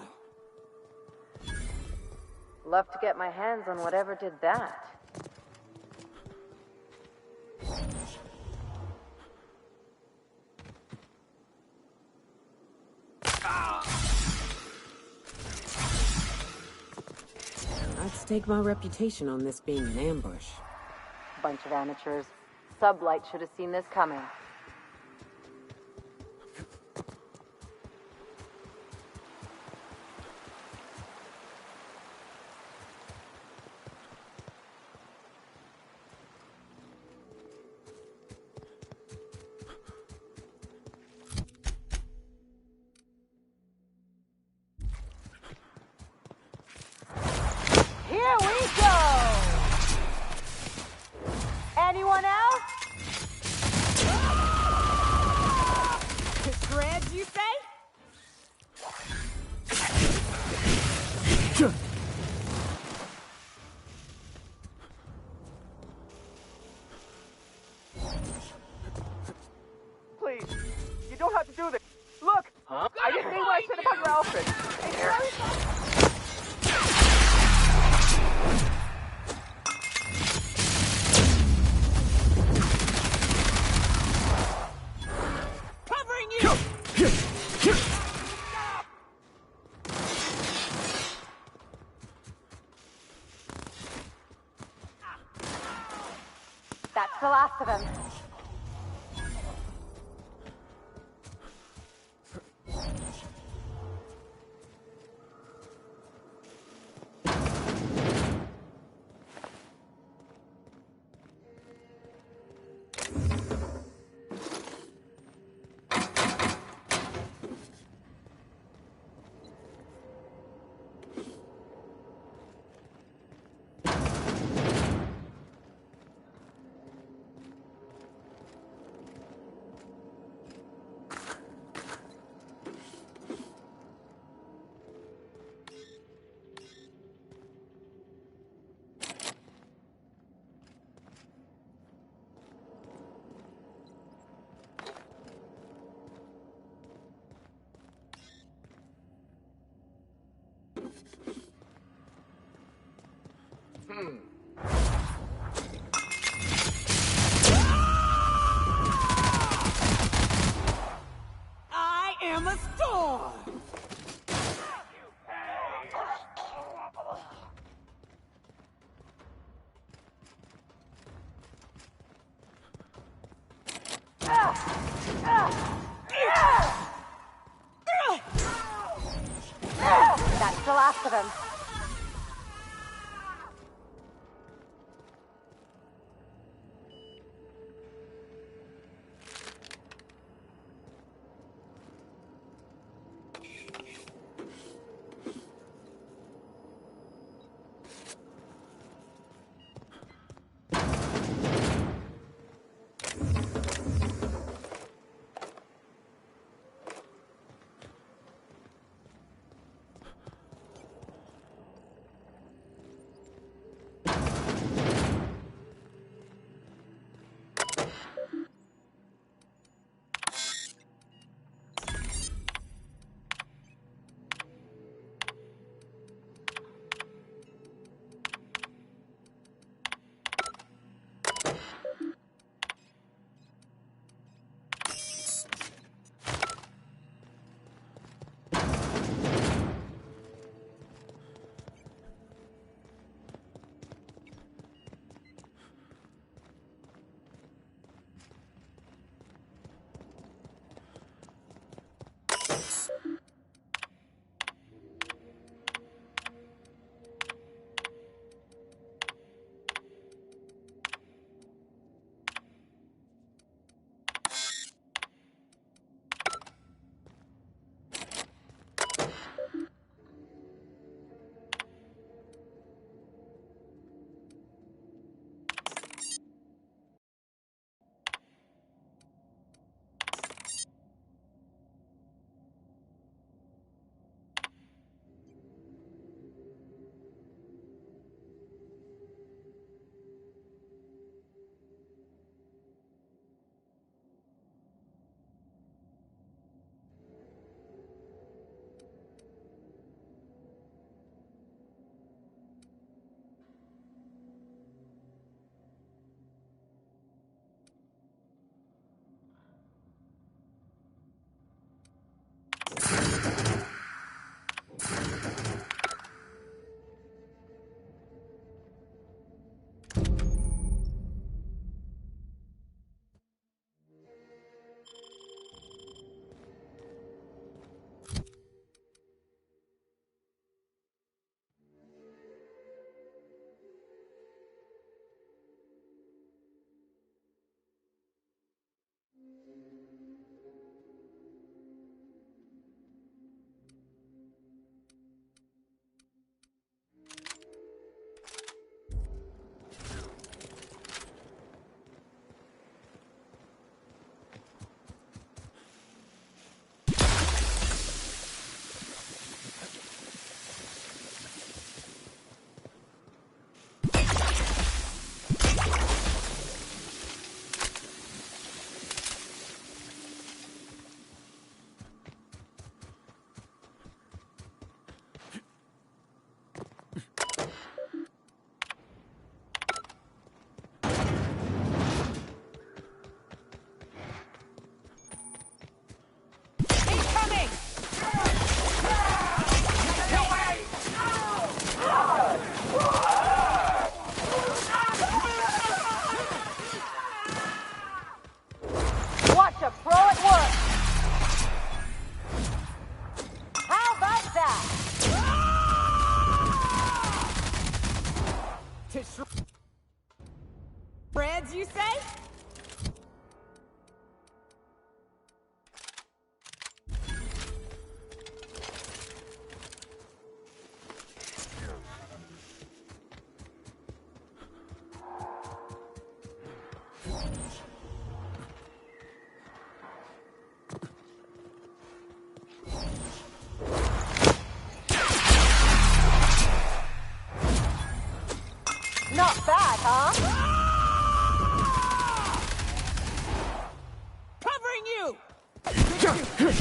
Love to get my hands on whatever did that. I'd stake my reputation on this being an ambush. Bunch of amateurs. Sublight should have seen this coming. concentrate upon your outfit. Covering you! That's the last of them. I am a storm! That's the last of them. Okay.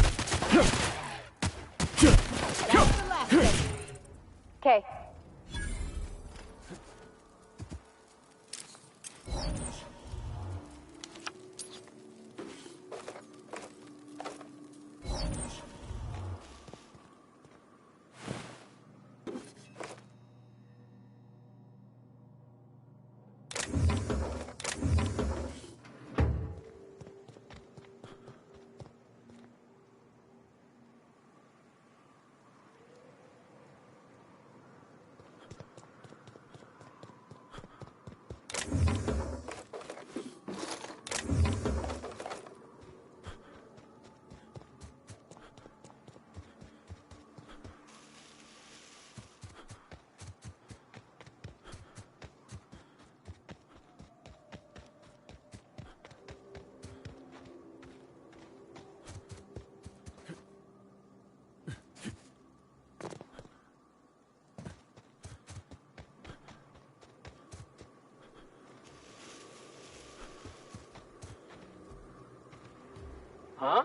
Huh?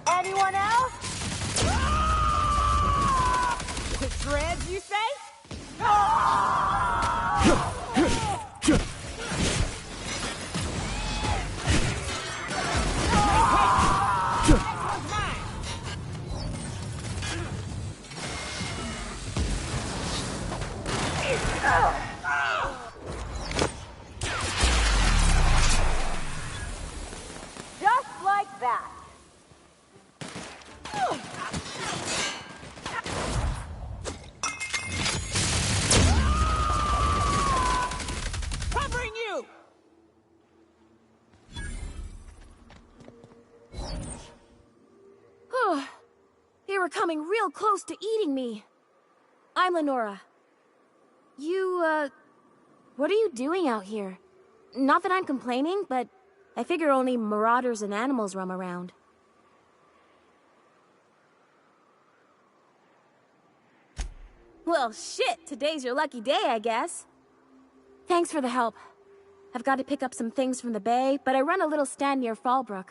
Anyone else? Dreads, you say? Just like that. Covering you! They were coming real close to eating me. I'm Lenora. What are you doing out here? Not that I'm complaining, but I figure only marauders and animals roam around. Well, shit, today's your lucky day, I guess. Thanks for the help. I've got to pick up some things from the bay, but I run a little stand near Fallbrook.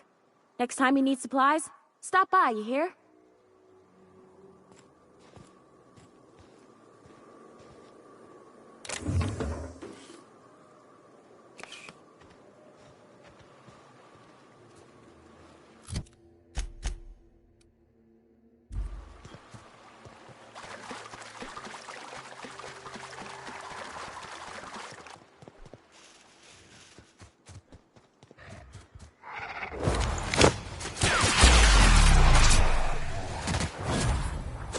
Next time you need supplies, stop by, you hear?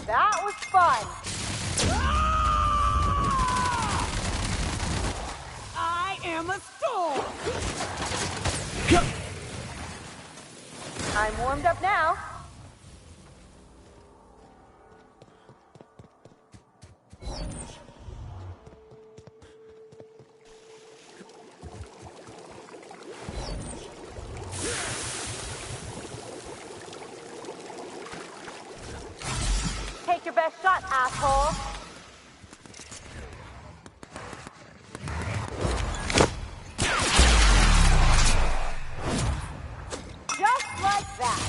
That was fun. I am a storm! I'm warmed up now. Take your best shot, asshole. Just like that.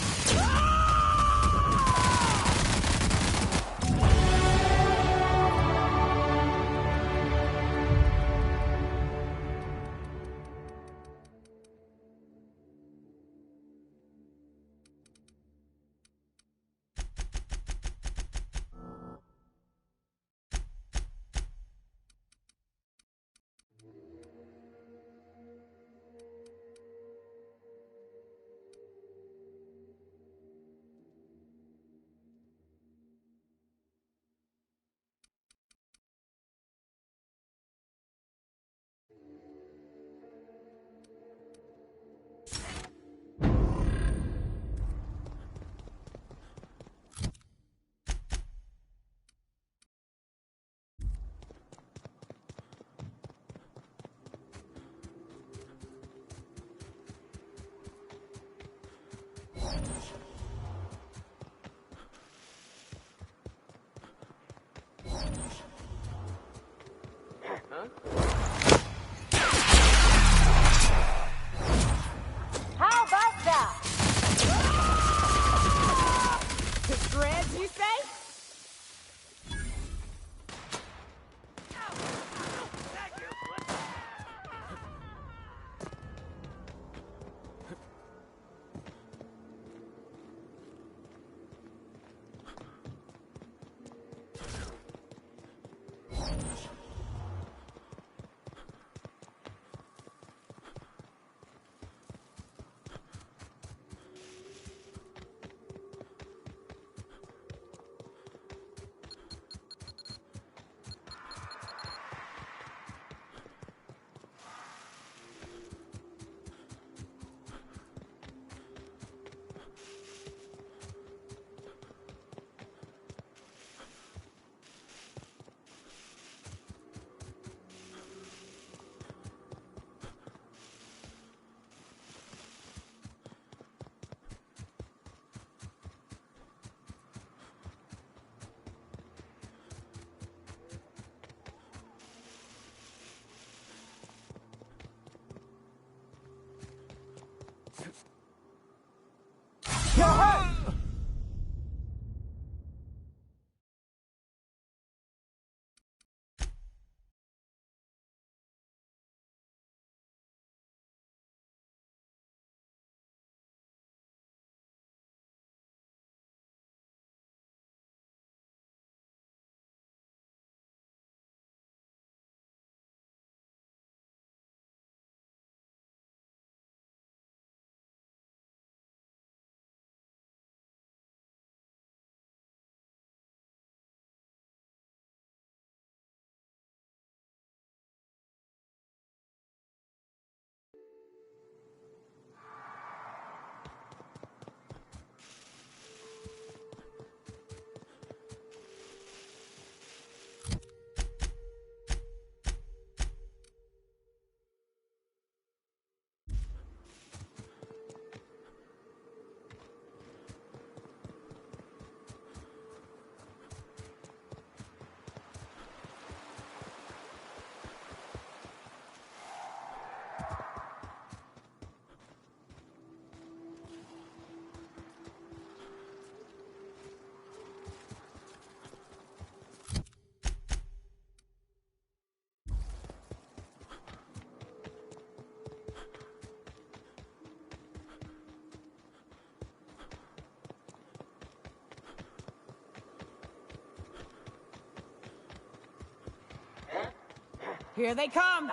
Here they come!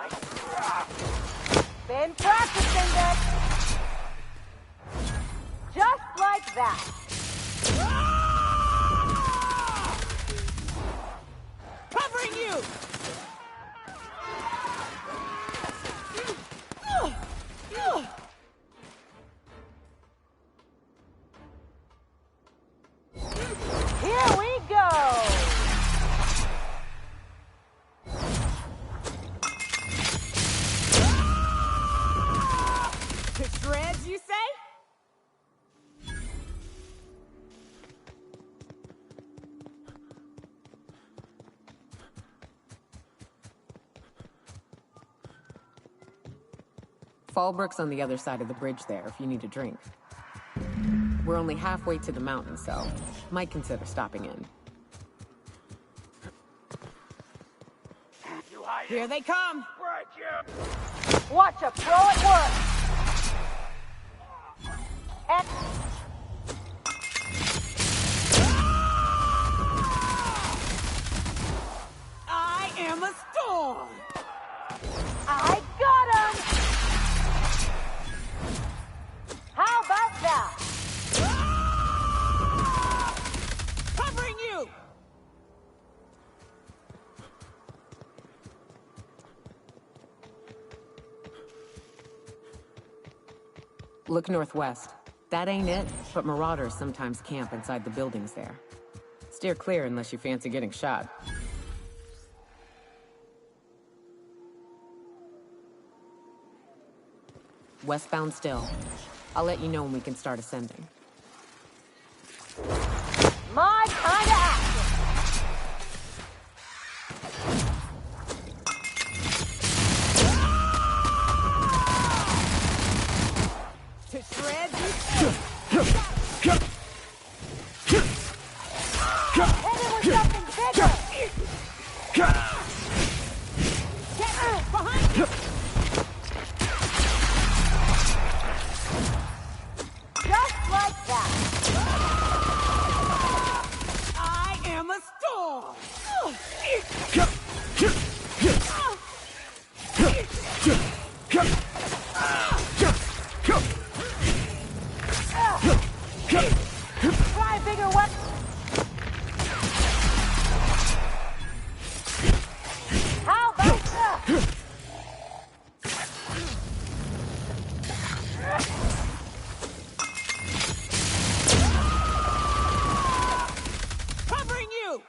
Been practicing this! Just like that! Covering you! Here we go! To shreds, you say? Fallbrook's on the other side of the bridge there if you need a drink. We're only halfway to the mountain, so might consider stopping in. Here they come! Watch a pro at work! And I am a storm! I got him! How about that? Covering you! Look northwest. That ain't it, but marauders sometimes camp inside the buildings there. Steer clear unless you fancy getting shot. Westbound still. I'll let you know when we can start ascending. My kind of action! To shreds, you Hit him with something bigger! behind you! Just like that! I am a storm! Try bigger weapon! How about that? Covering you!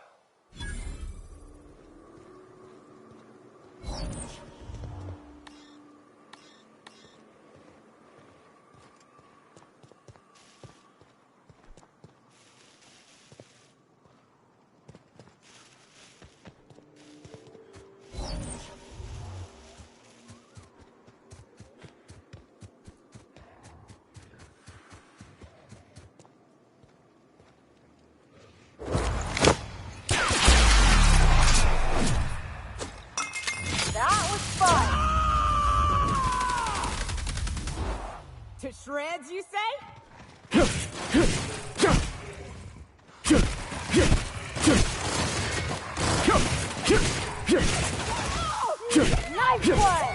That was fun! To shreds, you say? Nice one!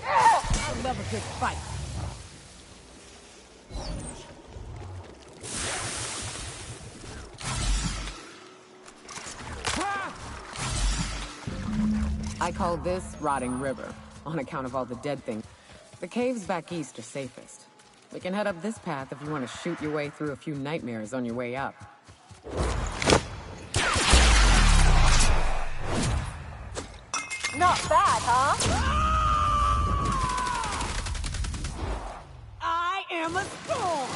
I love a good fight. I call this Rotting River, on account of all the dead things. The caves back east are safest. We can head up this path if you want to shoot your way through a few nightmares on your way up. Not bad, huh? I am a storm!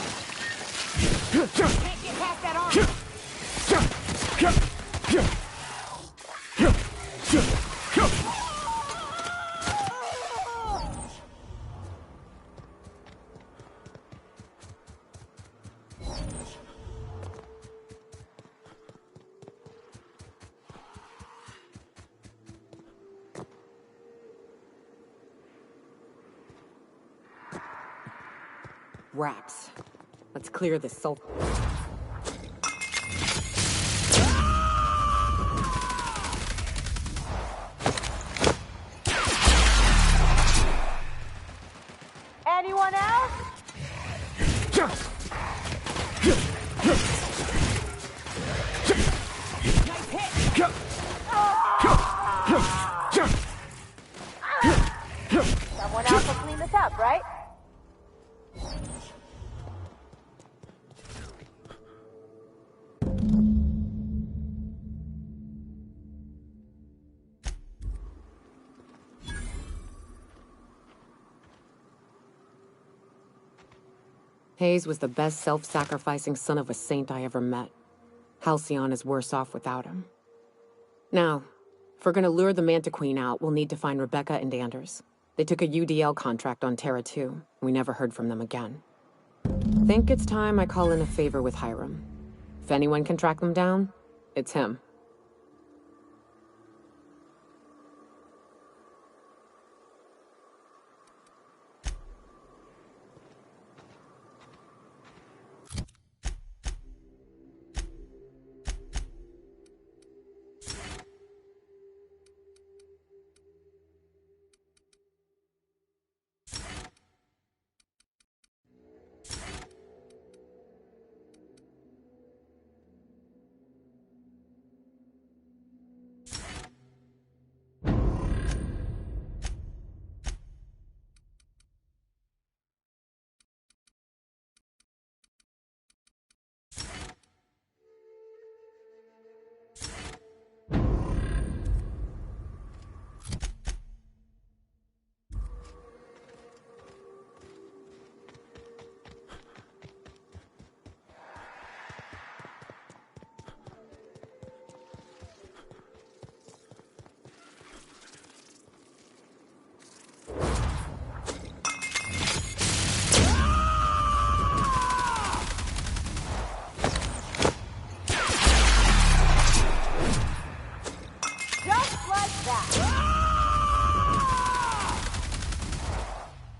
Can't get past that armor! Wraps. Let's clear this sulfur. Someone else will clean this up, right? Hayes was the best self-sacrificing son of a saint I ever met. Halcyon is worse off without him. Now, if we're gonna lure the Manta Queen out, we'll need to find Rebecca and Anders. They took a UDL contract on Terra 2. We never heard from them again. Think it's time I call in a favor with Hiram. If anyone can track them down, it's him.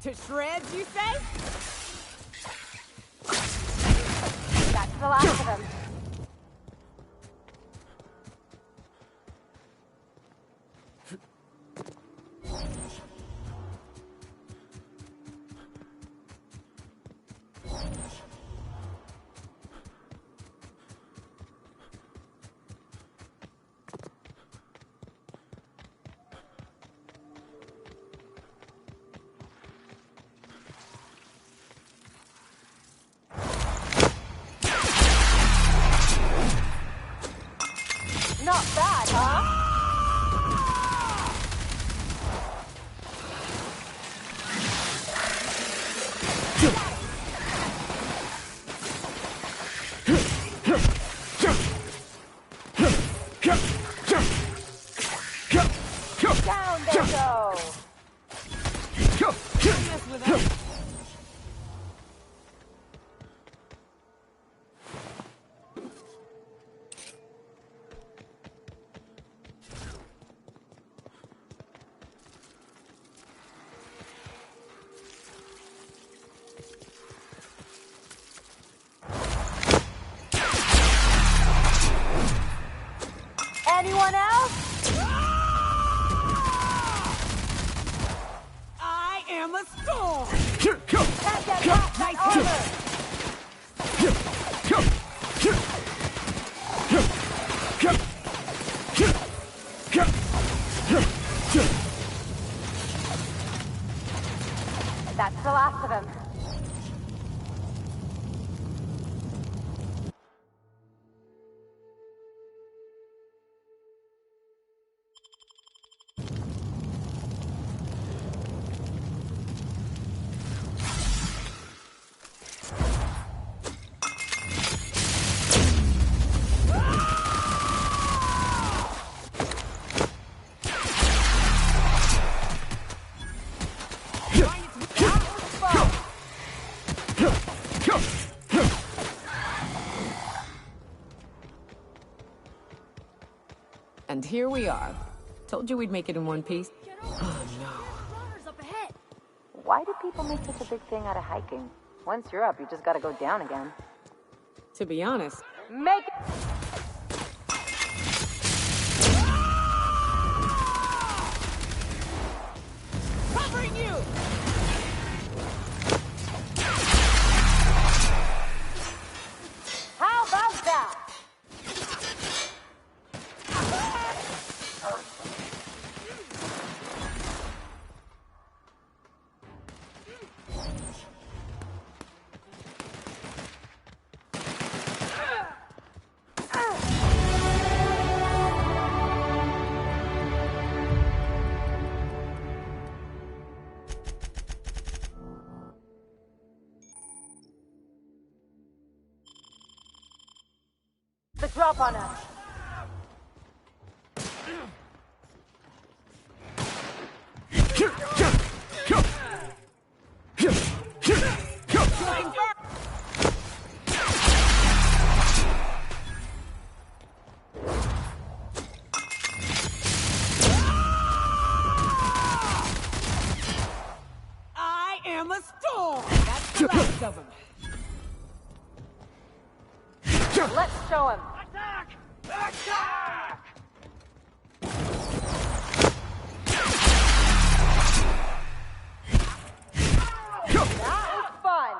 To shreds, you say? That's the last of them. Not bad, huh? Down they go. Anyone else? I am a storm! Can't get past that armor! That's the last of them. And here we are. Told you we'd make it in one piece. Oh no. Why do people make such a big thing out of hiking? Once you're up, you just gotta go down again. To be honest, Make Covering you! drop on us. I am a storm! That's the last of them. Let's show him. Attack! Attack! That was fun.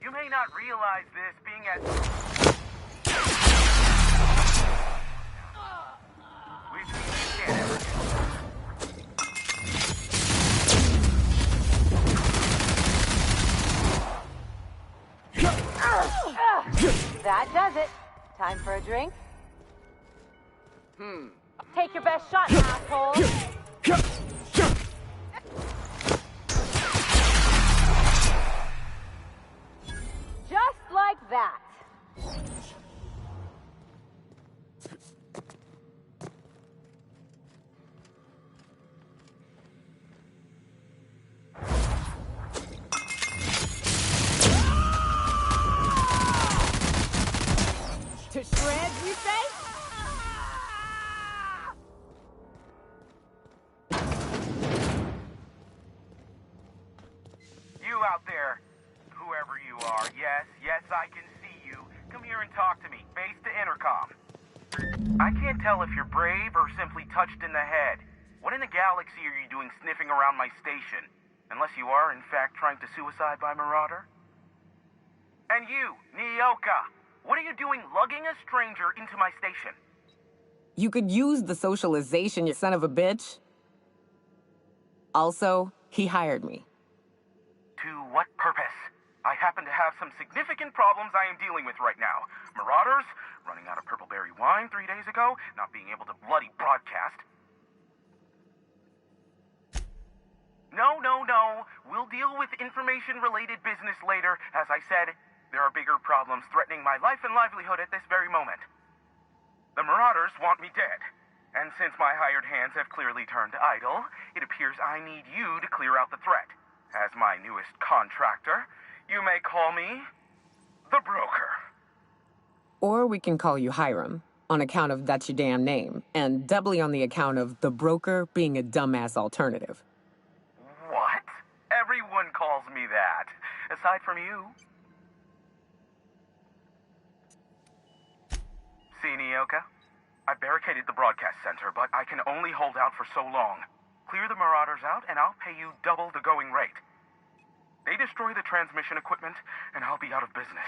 You may not realize this being at... We've seen That does it. Time for a drink? Take your best shot, asshole. Just like that. To shreds, you say? You out there, whoever you are, yes, I can see you. Come here and talk to me, face to intercom. I can't tell if you're brave or simply touched in the head. What in the galaxy are you doing sniffing around my station? Unless you are, in fact, trying to suicide by Marauder? And you, Nyoka, what are you doing lugging a stranger into my station? You could use the socialization, you son of a bitch. Also, he hired me. To what purpose? I happen to have some significant problems I am dealing with right now. Marauders, running out of purple berry wine 3 days ago, not being able to bloody broadcast. No. We'll deal with information-related business later. As I said, there are bigger problems threatening my life and livelihood at this very moment. The Marauders want me dead. And since my hired hands have clearly turned idle, it appears I need you to clear out the threat. As my newest contractor, you may call me the Broker. Or we can call you Hiram, on account of that's your damn name, and doubly on the account of the Broker being a dumbass alternative. What? Everyone calls me that, aside from you. See, Nyoka? I barricaded the broadcast center, but I can only hold out for so long. Clear the Marauders out, and I'll pay you double the going rate. They destroy the transmission equipment, and I'll be out of business.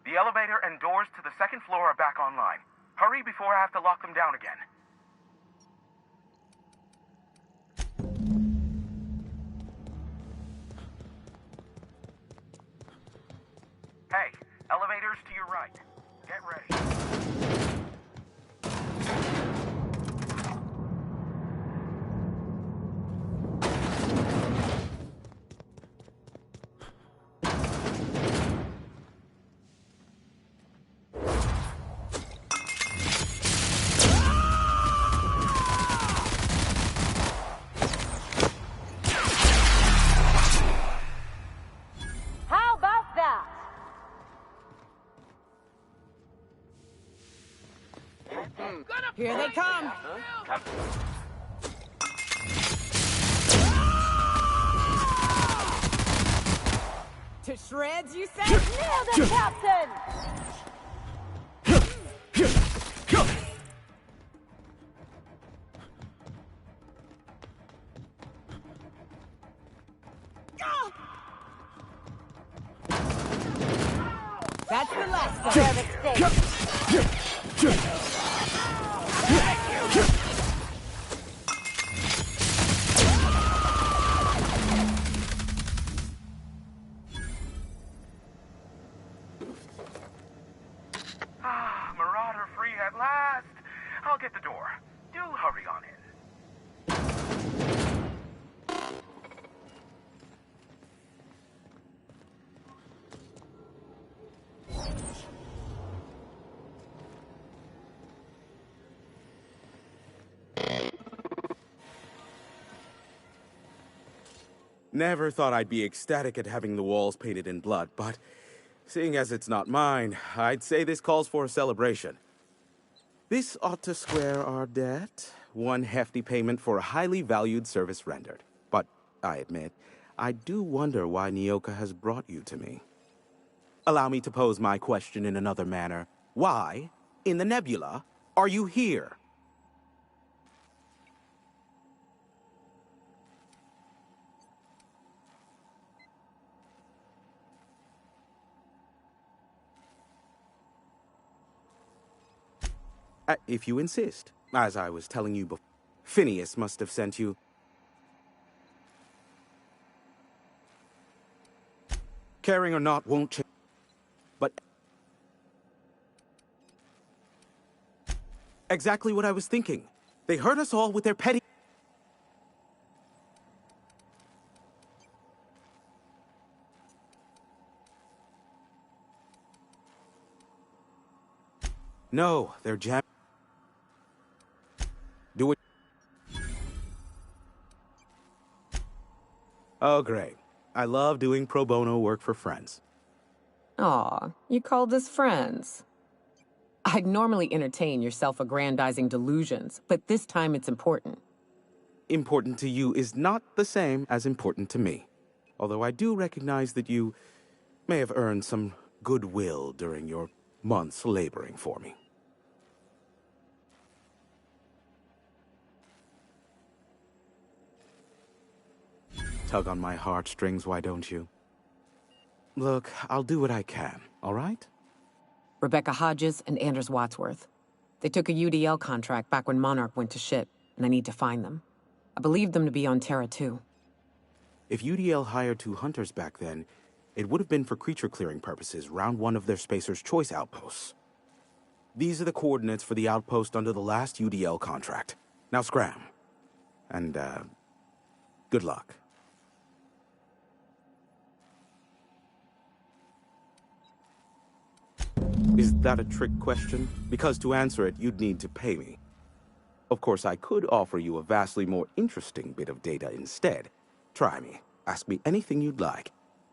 The elevator and doors to the second floor are back online. Hurry before I have to lock them down again. Hey, elevators to your right. Get ready. How about that? Here they come. To shreds, you say? Nailed it, Captain! That's the last one. Marauder free at last. I'll get the door. Do hurry on in. Never thought I'd be ecstatic at having the walls painted in blood, but seeing as it's not mine, I'd say this calls for a celebration. This ought to square our debt. One hefty payment for a highly valued service rendered. But I admit, I do wonder why Nyoka has brought you to me. Allow me to pose my question in another manner. Why, in the nebula, are you here? If you insist. As I was telling you before, Phineas must have sent you. Caring or not won't change. But exactly what I was thinking. They hurt us all with their petty. No, they're jam. Do it. Oh, great. I love doing pro bono work for friends. Aw, you called us friends. I'd normally entertain your self-aggrandizing delusions, but this time it's important. Important to you is not the same as important to me. Although I do recognize that you may have earned some goodwill during your months laboring for me. Tug on my heartstrings, why don't you? Look, I'll do what I can, all right? Rebecca Hodges and Anders Wadsworth. They took a UDL contract back when Monarch went to shit, and I need to find them. I believe them to be on Terra 2. If UDL hired 2 hunters back then, it would have been for creature clearing purposes, round 1 of their Spacer's Choice outposts. These are the coordinates for the outpost under the last UDL contract. Now scram. And, good luck. Is that a trick question? Because to answer it, you'd need to pay me. Of course, I could offer you a vastly more interesting bit of data instead. Try me. Ask me anything you'd like.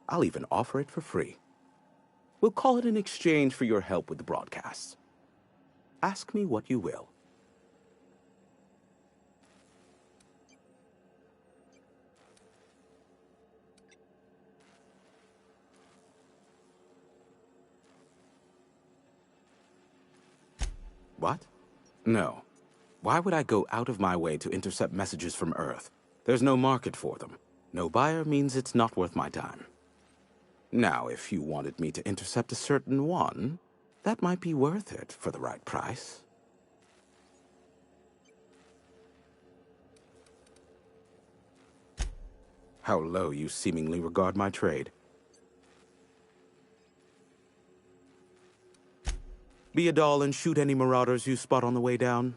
I'll even offer it for free. We'll call it an exchange for your help with the broadcasts. Ask me what you will. What? No. Why would I go out of my way to intercept messages from Earth? There's no market for them. No buyer means it's not worth my time. Now, if you wanted me to intercept a certain one, that might be worth it for the right price. How low you seemingly regard my trade. Be a doll and shoot any marauders you spot on the way down.